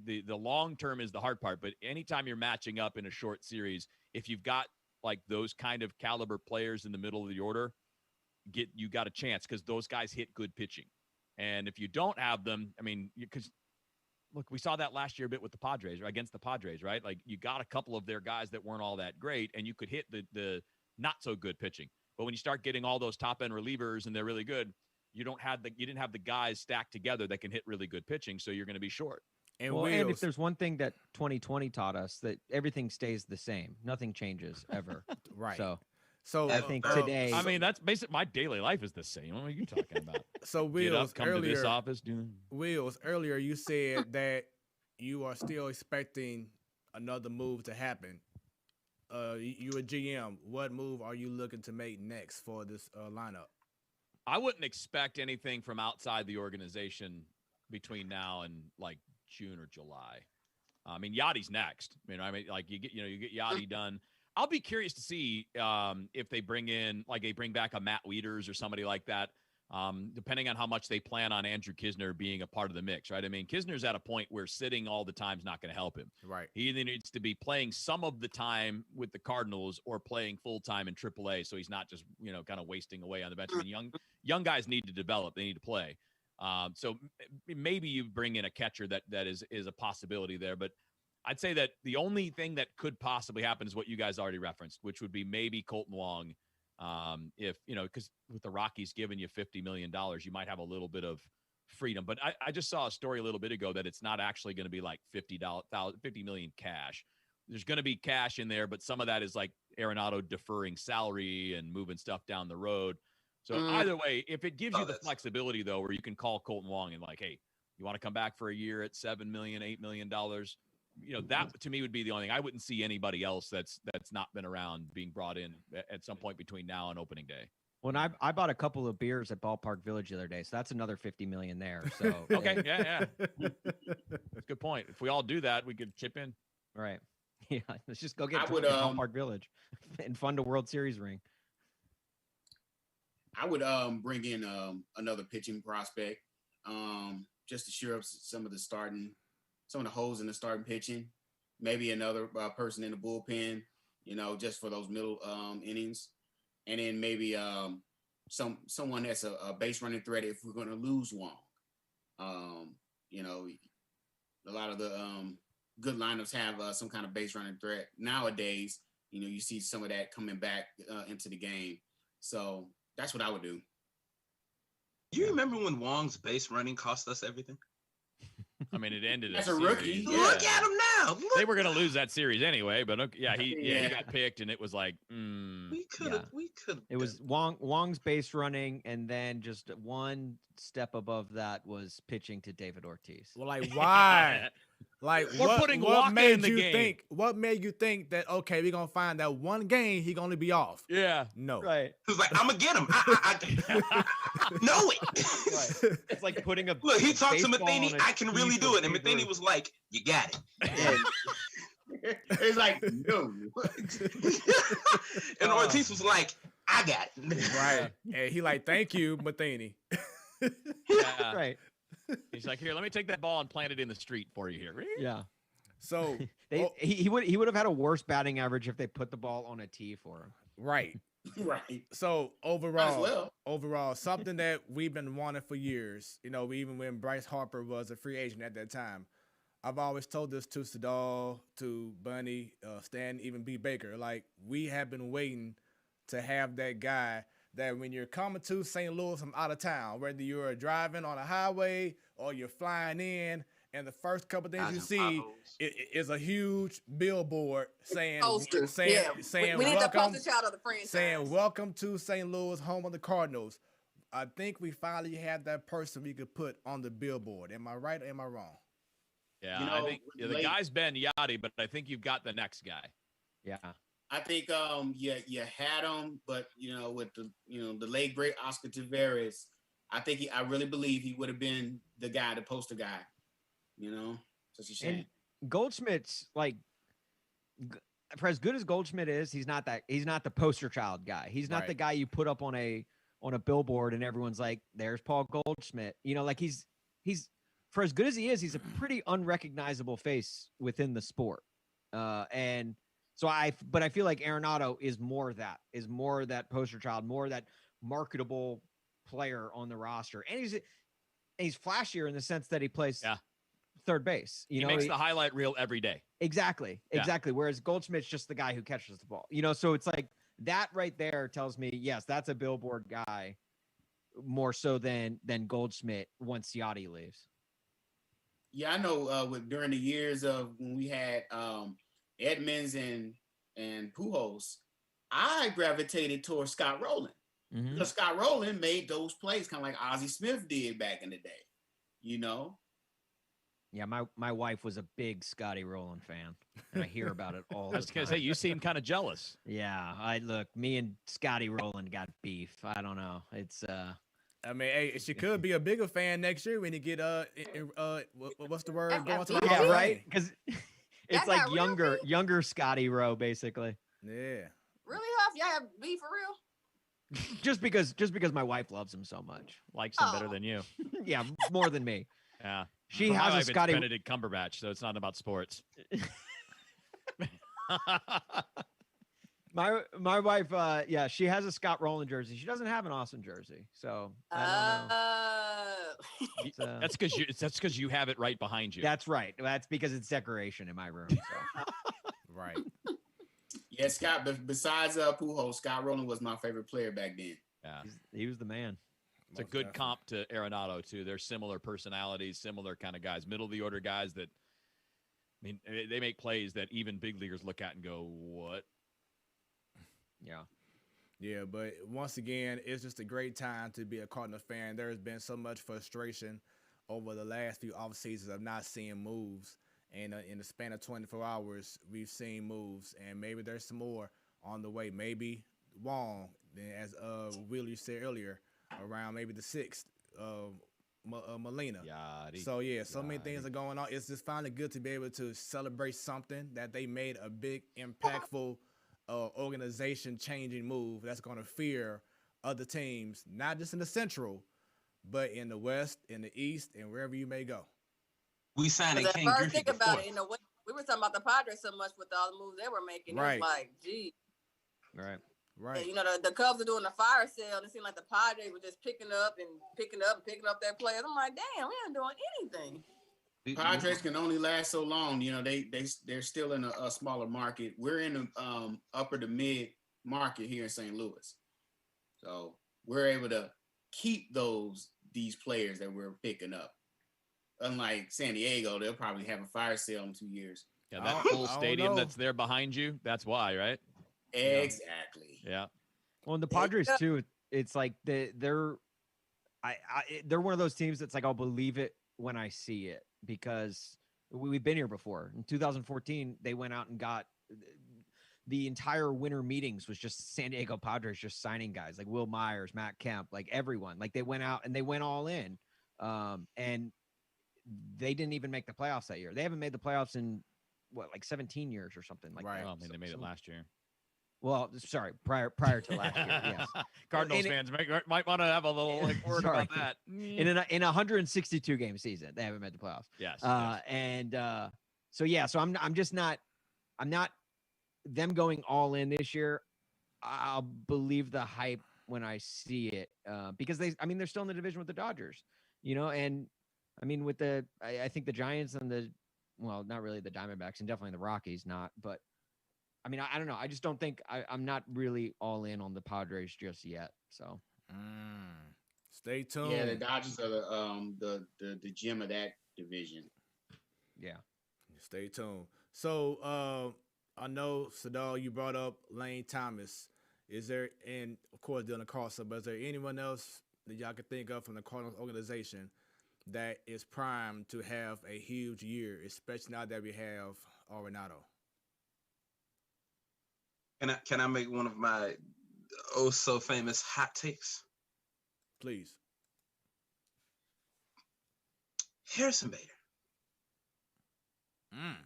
The long term is the hard part, but anytime you're matching up in a short series, if you've got like those kind of caliber players in the middle of the order, you got a chance because those guys hit good pitching. And if you don't have them, I mean, because look, we saw that last year a bit with the Padres, or against the Padres, right? Like you got a couple of their guys that weren't all that great, and you could hit the not so good pitching. But when you start getting all those top end relievers and they're really good, you didn't have the guys stacked together that can hit really good pitching, so you're going to be short. And if there's one thing that 2020 taught us, that everything stays the same, nothing changes ever. Right. So I think today. I mean, that's basically my daily life is the same. What are you talking about? So Wheels, come to this office. Wheels, earlier you said that you are still expecting another move to happen. You a GM. What move are you looking to make next for this lineup? I wouldn't expect anything from outside the organization between now and like June or July. I mean, Yachty's next. Like you get Yachty done. I'll be curious to see if they bring back a Matt Wieters or somebody like that, depending on how much they plan on Andrew Kisner being a part of the mix, right? I mean, Kisner's at a point where sitting all the time is not going to help him. Right. He either needs to be playing some of the time with the Cardinals or playing full-time in AAA, so he's not just, kind of wasting away on the bench. I mean, young guys need to develop. They need to play. So maybe you bring in a catcher that is a possibility there, but I'd say that the only thing that could possibly happen is what you guys already referenced, which would be maybe Colton Wong. Because with the Rockies giving you $50 million, you might have a little bit of freedom. But I just saw a story a little bit ago that it's not actually going to be like $50 million cash. There's going to be cash in there, but some of that is like Arenado deferring salary and moving stuff down the road. So either way, if it gives you the flexibility though, where you can call Colton Wong and like, hey, you want to come back for a year at $7 million, $8 million? That to me would be the only thing. I wouldn't see anybody else that's not been around being brought in at some point between now and opening day. When I bought a couple of beers at Ballpark Village the other day, so that's another $50 million there. So okay, yeah, that's a good point. If we all do that, we could chip in. Right. Yeah, let's just go get to Ballpark Village and fund a World Series ring. I would bring in another pitching prospect, just to shore up some of the holes in the starting pitching. Maybe another person in the bullpen, just for those middle innings, and then maybe someone that's a base running threat if we're going to lose Wong. A lot of the good lineups have some kind of base running threat nowadays. You see some of that coming back into the game. So that's what I would do. You remember when Wong's base running cost us everything? I mean, it ended as a rookie. Yeah. Look at him now. They were going to lose that series anyway, but he got picked, and it was like, we could. It was Wong's base running, and then just one step above that was pitching to David Ortiz. Well, like why? Like what made you think? What made you think that okay, we're gonna find that one game he gonna be off? Yeah, no, right. He's like, I'm gonna get him. I know it. Right. It's like putting a look. He talked to Matheny. I can really do it, and Matheny was like, "You got it." It's like no, and Ortiz was like, "I got it." Right, and he like, "Thank you, Matheny." Yeah. Right. He's like, here, let me take that ball and plant it in the street for you here. Yeah. So he would have had a worse batting average if they put the ball on a tee for him. right. Right. So Might as well. overall, something that we've been wanting for years. You know, even when Bryce Harper was a free agent at that time, I've always told this to Siddall, to Bunny, Stan, even B. Baker. Like, we have been waiting to have that guy that when you're coming to St. Louis from out of town, whether you're driving on a highway or you're flying in, and the first couple things you see is a huge billboard saying, Posters. saying we need the welcome, poster child of the franchise. saying welcome to St. Louis, home of the Cardinals. I think we finally have that person we could put on the billboard. Am I right or am I wrong? Yeah, You know, I think the guy's been Yachty, but I think you've got the next guy. Yeah. I think you had him, but with the late great Oscar Taveras, I really believe he would have been the guy, the poster guy. Such a shame. And Goldschmidt's like, for as good as Goldschmidt is, he's not the poster child guy. He's not the guy you put up on a billboard and everyone's like, there's Paul Goldschmidt. Like he's for as good as he is, he's a pretty unrecognizable face within the sport. And so I feel like Arenado is more that poster child, more that marketable player on the roster. And he's flashier in the sense that he plays third base. He makes the highlight reel every day. Exactly. Whereas Goldschmidt's just the guy who catches the ball. So it's like that right there tells me, yes, that's a billboard guy more so than Goldschmidt once Yachty leaves. Yeah, I know. During the years of when we had Edmonds and Pujols, I gravitated towards Scott Rowland. Mm-hmm. Because Scott Rowland made those plays kind of like Ozzie Smith did back in the day. Yeah, my wife was a big Scotty Rowland fan, and I hear about it all the time. I was going to say, you seem kind of jealous. Yeah, me and Scotty Rowland got beef. I don't know. It's I mean, hey, she could be a bigger fan next year when you get what's the word? Going to the yeah, Hall of right? Fame. Because it's like younger Scotty Rowe, basically. Yeah. Really, Huff? Y'all have beef for real? just because my wife loves him so much. Likes him better than you. Yeah, more than me. Yeah. She For has my a wife, Scotty. It's Benedict Cumberbatch, so it's not about sports. My wife, she has a Scott Rowland jersey. She doesn't have an Austin jersey, so I don't know. That's because you have it right behind you. That's right. That's because it's decoration in my room. So. Right. Yeah, Scott. But besides Pujols, Scott Rowland was my favorite player back then. Yeah, he was the man. It's a good comp to Arenado too. They're similar personalities, similar kind of guys, middle of the order guys that, I mean, they make plays that even big leaguers look at and go, "What?" Yeah. Yeah, but once again, it's just a great time to be a Cardinals fan. There has been so much frustration over the last few off seasons of not seeing moves. And in the span of 24 hours, we've seen moves, and maybe there's some more on the way. Maybe Wong, as Wheeler said earlier, around maybe the 6th of Molina. So many things are going on. It's just finally good to be able to celebrate something that they made a big, impactful organization-changing move that's going to fear other teams, not just in the Central, but in the West, in the East, and wherever you may go. We signed King Griffey Griffey think about it, we were talking about the Padres so much with all the moves they were making. Right. It was like, gee. Right. Right. And, the Cubs are doing the fire sale, and it seemed like the Padres were just picking up their players. I'm like, damn, we ain't doing anything. Padres can only last so long. They're still in a smaller market. We're in the upper to mid market here in St. Louis, so we're able to keep these players that we're picking up. Unlike San Diego, they'll probably have a fire sale in 2 years. Yeah, that full stadium that's there behind you. That's why, right? Exactly. Yeah. Well, and the Padres too. It's like they're one of those teams that's like, I'll believe it when I see it, because we've been here before. In 2014, they went out and got the entire winter meetings was just San Diego Padres just signing guys like Will Myers, Matt Kemp, like everyone. Like they went out and they went all in, and they didn't even make the playoffs that year. They haven't made the playoffs in 17 years or something like that. Well, I mean, they made it last year. Well, sorry, prior to last year, yes. Cardinals fans might want to have a little word about that. In a 162 game season, they haven't made the playoffs. Yes. So yeah, so I'm just not them going all in this year. I'll believe the hype when I see it, because they're still in the division with the Dodgers, and I mean with I think the Giants and not really the Diamondbacks and definitely the Rockies, not, but I mean, I don't know. I just don't think I'm not really all in on the Padres just yet. So stay tuned. Yeah, the Dodgers are the gem of that division. Yeah. Stay tuned. So I know, Siddall, you brought up Lane Thomas. Is there, and of course Dylan Carlson, but is there anyone else that y'all can think of from the Cardinals organization that is primed to have a huge year, especially now that we have Arenado? Can I make one of my oh so famous hot takes? Please. Harrison Bader.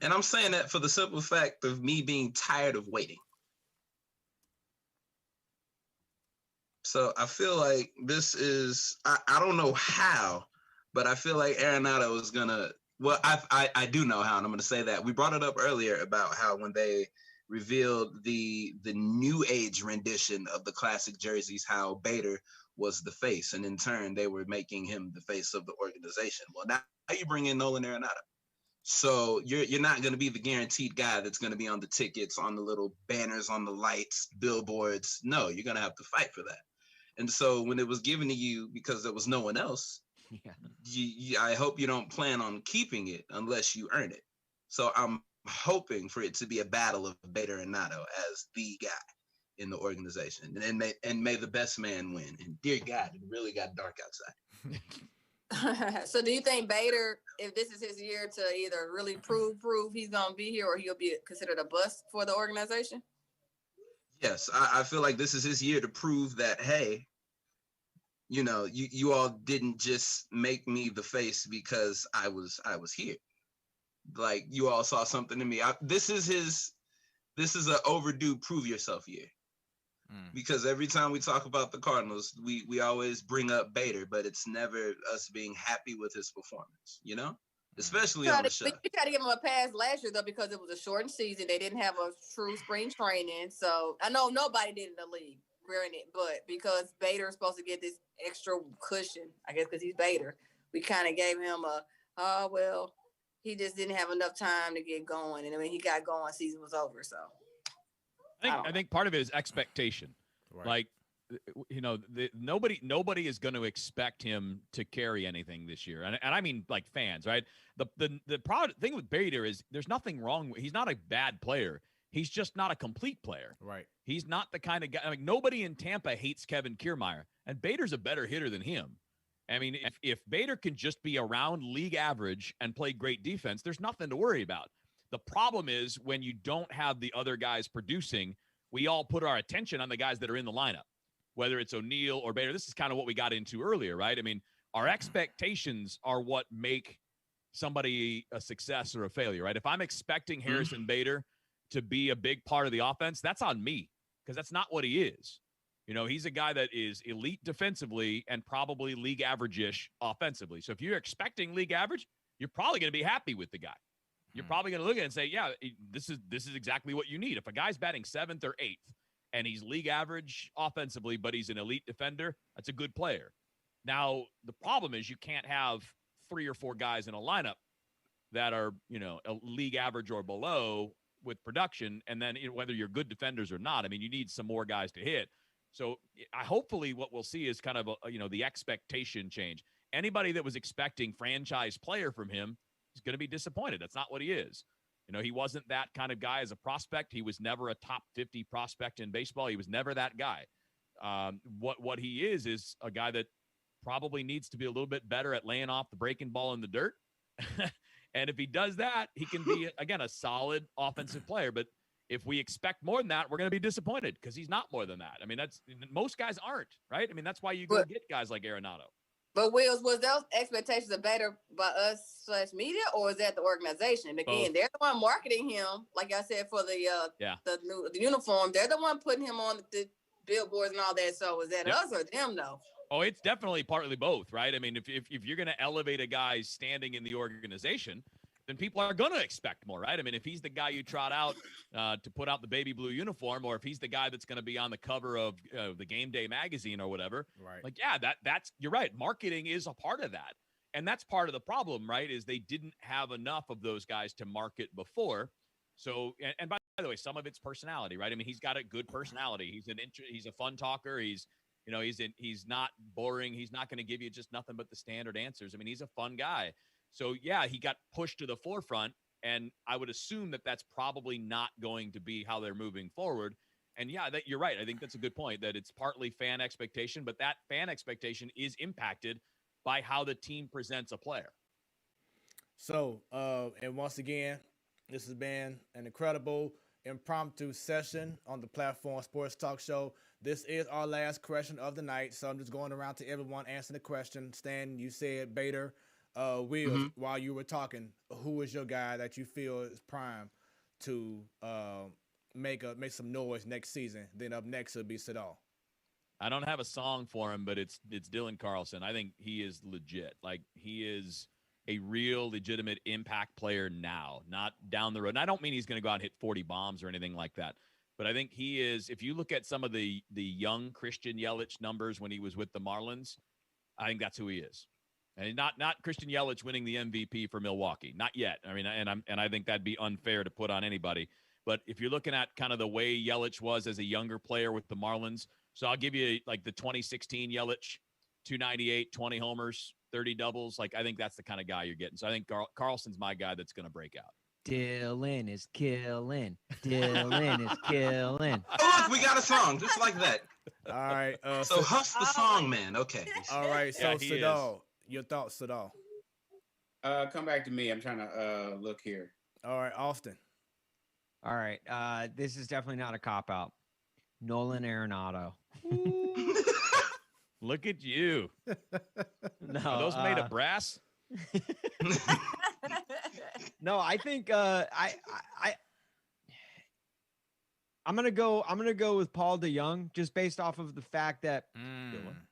And I'm saying that for the simple fact of me being tired of waiting. So I feel like this is, I don't know how, but I feel like Arenado is going to, well, I do know how, and I'm going to say that. We brought it up earlier about how when they revealed the new age rendition of the classic jerseys, how Bader was the face, and in turn, they were making him the face of the organization. Well, now you bring in Nolan Arenado. So you're not going to be the guaranteed guy that's going to be on the tickets, on the little banners, on the lights, billboards. No, you're going to have to fight for that. And so when it was given to you because there was no one else, I hope you don't plan on keeping it unless you earn it. So I'm hoping for it to be a battle of Bader and Arenado as the guy in the organization. And may the best man win. And dear God, it really got dark outside. So do you think Bader, if this is his year to either really prove he's going to be here, or he'll be considered a bust for the organization? Yes, I feel like this is his year to prove that, hey, you all didn't just make me the face because I was here. Like, you all saw something in me. This is an overdue prove yourself year. Because every time we talk about the Cardinals, we always bring up Bader, but it's never us being happy with his performance, especially on the show. We tried to give him a pass last year, though, because it was a shortened season. They didn't have a true spring training. So I know nobody did in the league, granted, but because Bader is supposed to get this extra cushion, I guess because he's Bader, we kind of gave him he just didn't have enough time to get going. And I mean, he got going, season was over, so. I think part of it is expectation. Right. Like, nobody is going to expect him to carry anything this year. And I mean, like, fans, right? The proud thing with Bader is there's nothing wrong. He's not a bad player. He's just not a complete player. Right. He's not the kind of guy. I mean, nobody in Tampa hates Kevin Kiermaier, and Bader's a better hitter than him. I mean, if Bader can just be around league average and play great defense, there's nothing to worry about. The problem is when you don't have the other guys producing, we all put our attention on the guys that are in the lineup, whether it's O'Neill or Bader. This is kind of what we got into earlier, right? I mean, our expectations are what make somebody a success or a failure, right? If I'm expecting Harrison Bader to be a big part of the offense, that's on me, because that's not what he is. He's a guy that is elite defensively and probably league average-ish offensively. So if you're expecting league average, you're probably going to be happy with the guy. You're probably going to look at it and say, yeah, this is exactly what you need. If a guy's batting 7th or 8th and he's league average offensively, but he's an elite defender, that's a good player. Now, the problem is you can't have 3 or 4 guys in a lineup that are, a league average or below with production. And then whether you're good defenders or not, I mean, you need some more guys to hit. So hopefully what we'll see is kind of, the expectation change. Anybody that was expecting franchise player from him is going to be disappointed. That's not what he is. He wasn't that kind of guy as a prospect. He was never a top 50 prospect in baseball. He was never that guy. What he is a guy that probably needs to be a little bit better at laying off the breaking ball in the dirt. And if he does that, he can be, again, a solid offensive player. But if we expect more than that, we're going to be disappointed because he's not more than that. I mean, most guys aren't, right? I mean, that's why you go get guys like Arenado. But was those expectations are better by us / media, or is that the organization? And again, they're the one marketing him, like I said, for the uniform. They're the one putting him on the billboards and all that. So is that us or them, though? Oh, it's definitely partly both, right? I mean, if you're going to elevate a guy's standing in the organization, then people are going to expect more, right? I mean, if he's the guy you trot out to put out the baby blue uniform, or if he's the guy that's going to be on the cover of the Game Day magazine or whatever, right? Like, yeah, that's you're right. Marketing is a part of that. And that's part of the problem, right? Is they didn't have enough of those guys to market before. So, and by the way, some of it's personality, right? I mean, he's got a good personality. He's a fun talker. He's not boring. He's not going to give you just nothing but the standard answers. I mean, he's a fun guy. So, yeah, he got pushed to the forefront, and I would assume that that's probably not going to be how they're moving forward. And, yeah, that you're right. I think that's a good point, that it's partly fan expectation, but that fan expectation is impacted by how the team presents a player. So, and once again, this has been an incredible impromptu session on the Platform Sports Talk Show. This is our last question of the night, so I'm just going around to everyone answering the question. Stan, you said Bader. Will, while you were talking, who is your guy that you feel is prime to make some noise next season? Then up next will be Siddall. I don't have a song for him, but it's Dylan Carlson. I think he is legit. Like, he is a real legitimate impact player now, not down the road. And I don't mean he's going to go out and hit 40 bombs or anything like that. But I think he is, if you look at some of the young Christian Yelich numbers when he was with the Marlins, I think that's who he is. And not Christian Yelich winning the MVP for Milwaukee. Not yet. I mean, and I think that'd be unfair to put on anybody. But if you're looking at kind of the way Yelich was as a younger player with the Marlins, so I'll give you like the 2016 Yelich, 298, 20 homers, 30 doubles. Like, I think that's the kind of guy you're getting. So I think Carlson's my guy that's going to break out. Dylan is killing. Dylan is killing. Oh, look, we got a song just like that. All right. So Huff's the song man. Okay. All right. So Yeah, Siddall, your thoughts, Siddall. Come back to me. I'm trying to look here. All right, Austin. All right. This is definitely not a cop-out. Nolan Arenado. Look at you. No, Are those made of brass? No, I think I'm gonna go with Paul DeYoung, just based off of the fact that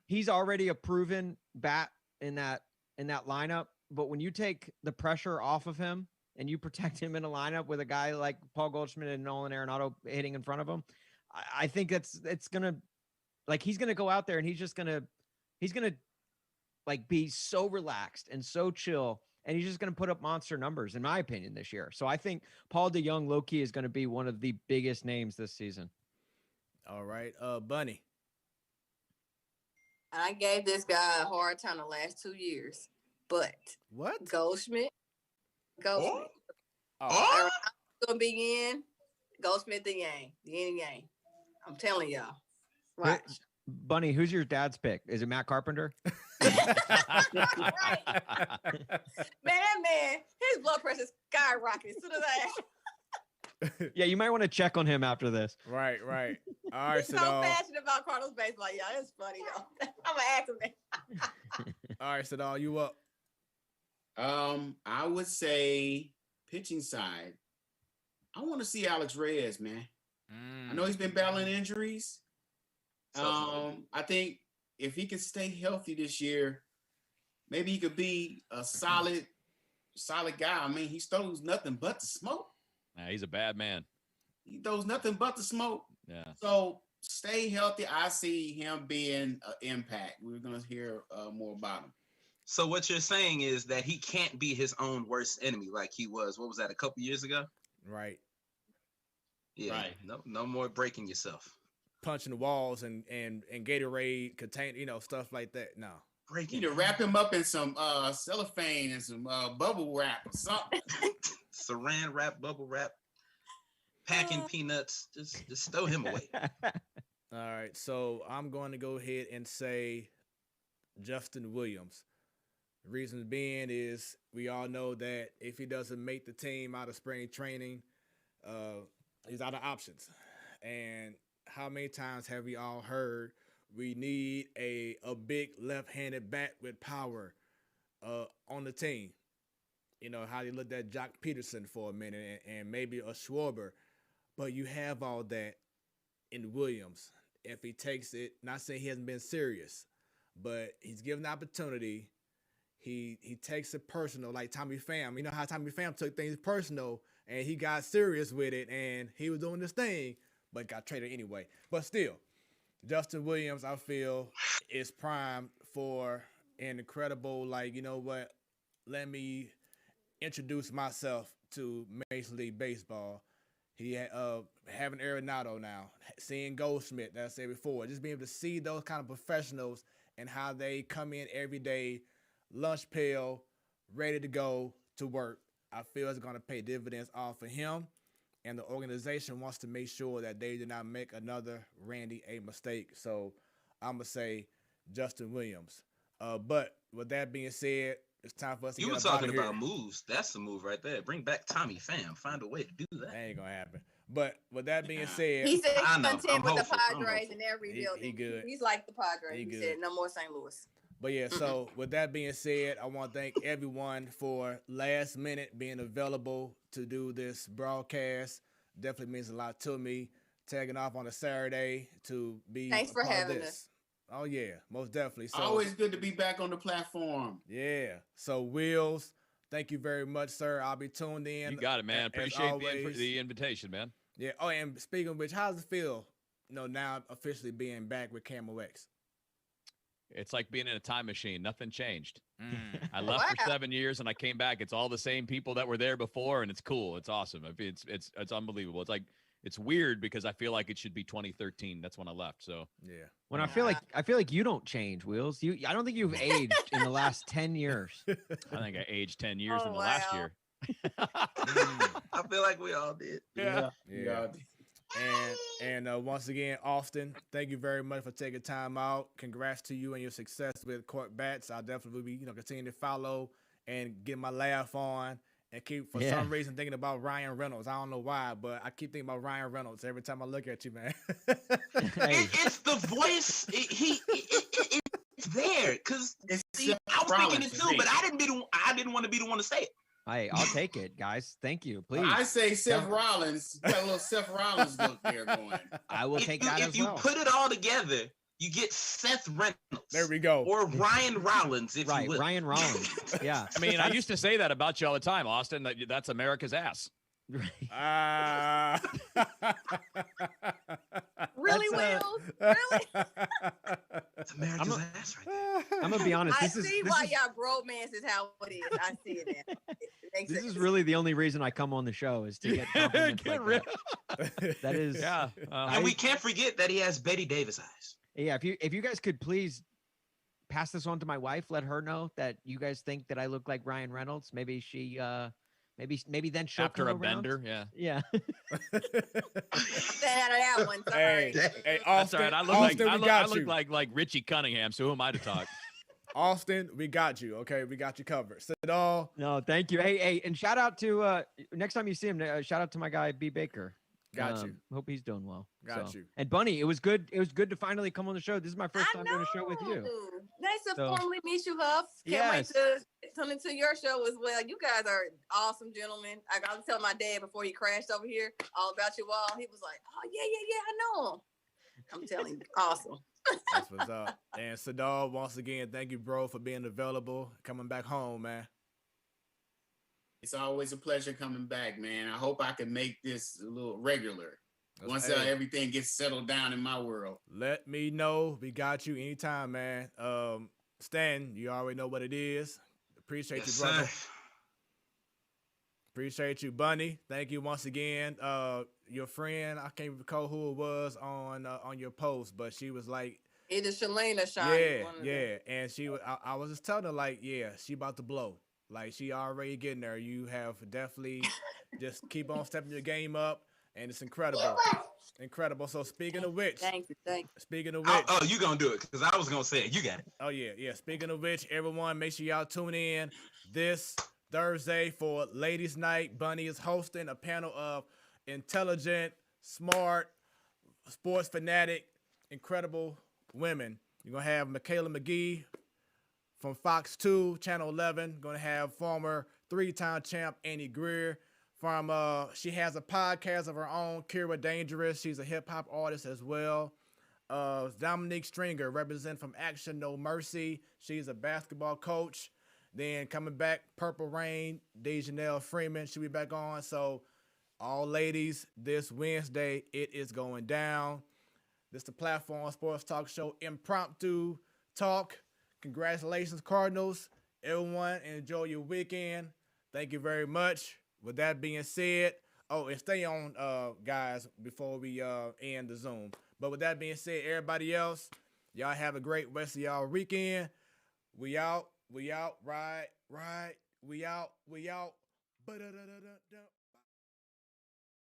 he's already a proven bat in that lineup. But when you take the pressure off of him and you protect him in a lineup with a guy like Paul Goldschmidt and Nolan Arenado hitting in front of him, I think it's gonna, like, he's gonna go out there and he's gonna like be so relaxed and so chill, and he's just gonna put up monster numbers, in my opinion, this year. So I think Paul DeYoung, low-key, is gonna be one of the biggest names this season. All right, Bunny. I gave this guy a hard time the last 2 years, but What? Goldschmidt. Oh. Gonna be in. Goldschmidt the yang. The yin and yang. I'm telling y'all. Right. Bunny, who's your dad's pick? Is it Matt Carpenter? Right. Man, his blood pressure skyrocketed as soon as I Yeah, you might want to check on him after this. Right. All right, so Siddall. passionate about Cardinals baseball, y'all. It's funny though. I'm gonna ask him that. All right, Siddall, you up? I would say pitching side. I want to see Alex Reyes, man. I know he's been battling injuries. I think if he can stay healthy this year, maybe he could be a solid guy. I mean, he throws nothing but the smoke. Nah, he's a bad man. He throws nothing but the smoke. Yeah. So stay healthy. I see him being an impact. We're going to hear more about him. So what you're saying is that he can't be his own worst enemy like he was. What was that, a couple years ago? Right. Yeah. Right. No more breaking yourself. Punching the walls and Gatorade contain, stuff like that. No. You Breaking. need to wrap him up in some cellophane and some bubble wrap or something. Saran wrap, bubble wrap, packing peanuts. Just throw him away. All right, so I'm going to go ahead and say Justin Williams. The reason being is we all know that if he doesn't make the team out of spring training, he's out of options. And how many times have we all heard we need a big left-handed bat with power on the team? How they looked at Jock Peterson for a minute and maybe a Schwarber. But you have all that in Williams. If he takes it, not saying he hasn't been serious, but he's given the opportunity. he takes it personal, like Tommy Pham. You know how Tommy Pham took things personal and he got serious with it, and he was doing this thing, but got traded anyway. But still, Justin Williams, I feel, is primed for an incredible, like, you know what, let me introduce myself to Major League Baseball. He having Arenado now, seeing Goldschmidt, that I said before, just being able to see those kind of professionals and how they come in every day, lunch pail, ready to go to work. I feel it's going to pay dividends off of him, and the organization wants to make sure that they do not make another Randy a mistake. So I'm going to say Justin Williams. But with that being said, it's time for us to get up out of here. You were talking about moves. That's the move right there. Bring back Tommy Pham. Find a way to do that. That ain't going to happen. But with that being said, he said he's content with the hopeful. Padres and every building. He good. He's like the Padres. He said no more St. Louis. But yeah, so with that being said, I want to thank everyone for last minute being available to do this broadcast. Definitely means a lot to me. Tagging off on a Saturday to be Thanks for having us. Oh yeah, most definitely. So always good to be back on the platform. Yeah. So Wheels, thank you very much, sir. I'll be tuned in. You got it, man. Appreciate the invitation, man. Yeah. Oh, and speaking of which, how does it feel? Now officially being back with Camel X. It's like being in a time machine. Nothing changed. I left for 7 years and I came back. It's all the same people that were there before, and it's cool. It's awesome. It's unbelievable. It's weird because I feel like it should be 2013. That's when I left. So yeah. When I feel like you don't change, Wheels. I don't think you've aged in the last 10 years. I think I aged 10 years in the last year. I feel like we all did. Yeah. And once again, Austin, thank you very much for taking time out. Congrats to you and your success with Court Bats. I'll definitely be, continue to follow and get my laugh on and keep, for some reason, thinking about Ryan Reynolds. I don't know why, but I keep thinking about Ryan Reynolds every time I look at you, man. It's the voice. It's there because I was thinking it too, but I didn't want to be the one to say it. Hey, I'll take it, guys. Thank you. Please. I say Seth Rollins. Got a little Seth Rollins look there going. I will take that as well. If you put it all together, you get Seth Reynolds. There we go. Or Ryan Rollins, if you will. Ryan Rollins. Yeah. I mean, I used to say that about you all the time, Austin. That's America's ass. Really, Wheels? Really? It's America's ass right there. I'm gonna be honest. I see why y'all bromance is how it is. I see it now. This is really the only reason I come on the show is to get compliments like rid. That is, yeah. And we can't forget that he has Betty Davis eyes. Yeah. If you guys could please pass this on to my wife, let her know that you guys think that I look like Ryan Reynolds. Maybe she maybe then she'll after come a around. bender. Yeah. Yeah. Stay out of that one. Sorry. Hey, Austin, that's all right. I look like Richie Cunningham. So who am I to talk? Austin, we got you. Okay, we got you covered. Siddall. No, thank you. Hey, and shout out to next time you see him, shout out to my guy B Baker. Got you. Hope he's doing well. Got you. And Bunny, it was good. It was good to finally come on the show. This is my first time doing a show with you. Nice to formally meet you, Huff. Can't wait to tune into your show as well. You guys are awesome gentlemen. I was telling my dad before he crashed over here all about you all. He was like, "Oh yeah, I know him." I'm telling you, awesome. That's what's up. And Siddall, once again, thank you, bro, for being available, coming back home, man. It's always a pleasure coming back, man. I hope I can make this a little regular once everything gets settled down in my world. Let me know. We got you anytime, man. Stan, you already know what it is. Appreciate you, brother. Sir. Appreciate you, Bunny. Thank you once again. Your friend, I can't recall who it was on your post, but she was like, either Shalane or Shine. Yeah. And she was, I was just telling her, like, yeah, she about to blow. Like, she already getting there. You have definitely just keep on stepping your game up, and it's incredible. Incredible. So speaking of which, thank you. Speaking of which, you gonna do it because I was gonna say it. You got it. Oh yeah. Speaking of which, everyone, make sure y'all tune in this Thursday for Ladies Night. Bunny is hosting a panel of intelligent, smart, sports fanatic, incredible women. You're gonna have Michaela McGee from Fox 2, Channel 11. Gonna have former 3-time champ Annie Greer. From she has a podcast of her own, Kira Dangerous. She's a hip hop artist as well. Dominique Stringer, represent from Action No Mercy. She's a basketball coach. Then coming back, Purple Rain, Dejanelle Freeman should be back on. So all ladies, this Wednesday, it is going down. This is the Platform Sports Talk Show, impromptu talk. Congratulations, Cardinals. Everyone, enjoy your weekend. Thank you very much. With that being said, and stay on, guys, before we end the Zoom. But with that being said, everybody else, y'all have a great rest of y'all weekend. We out. Right. We out.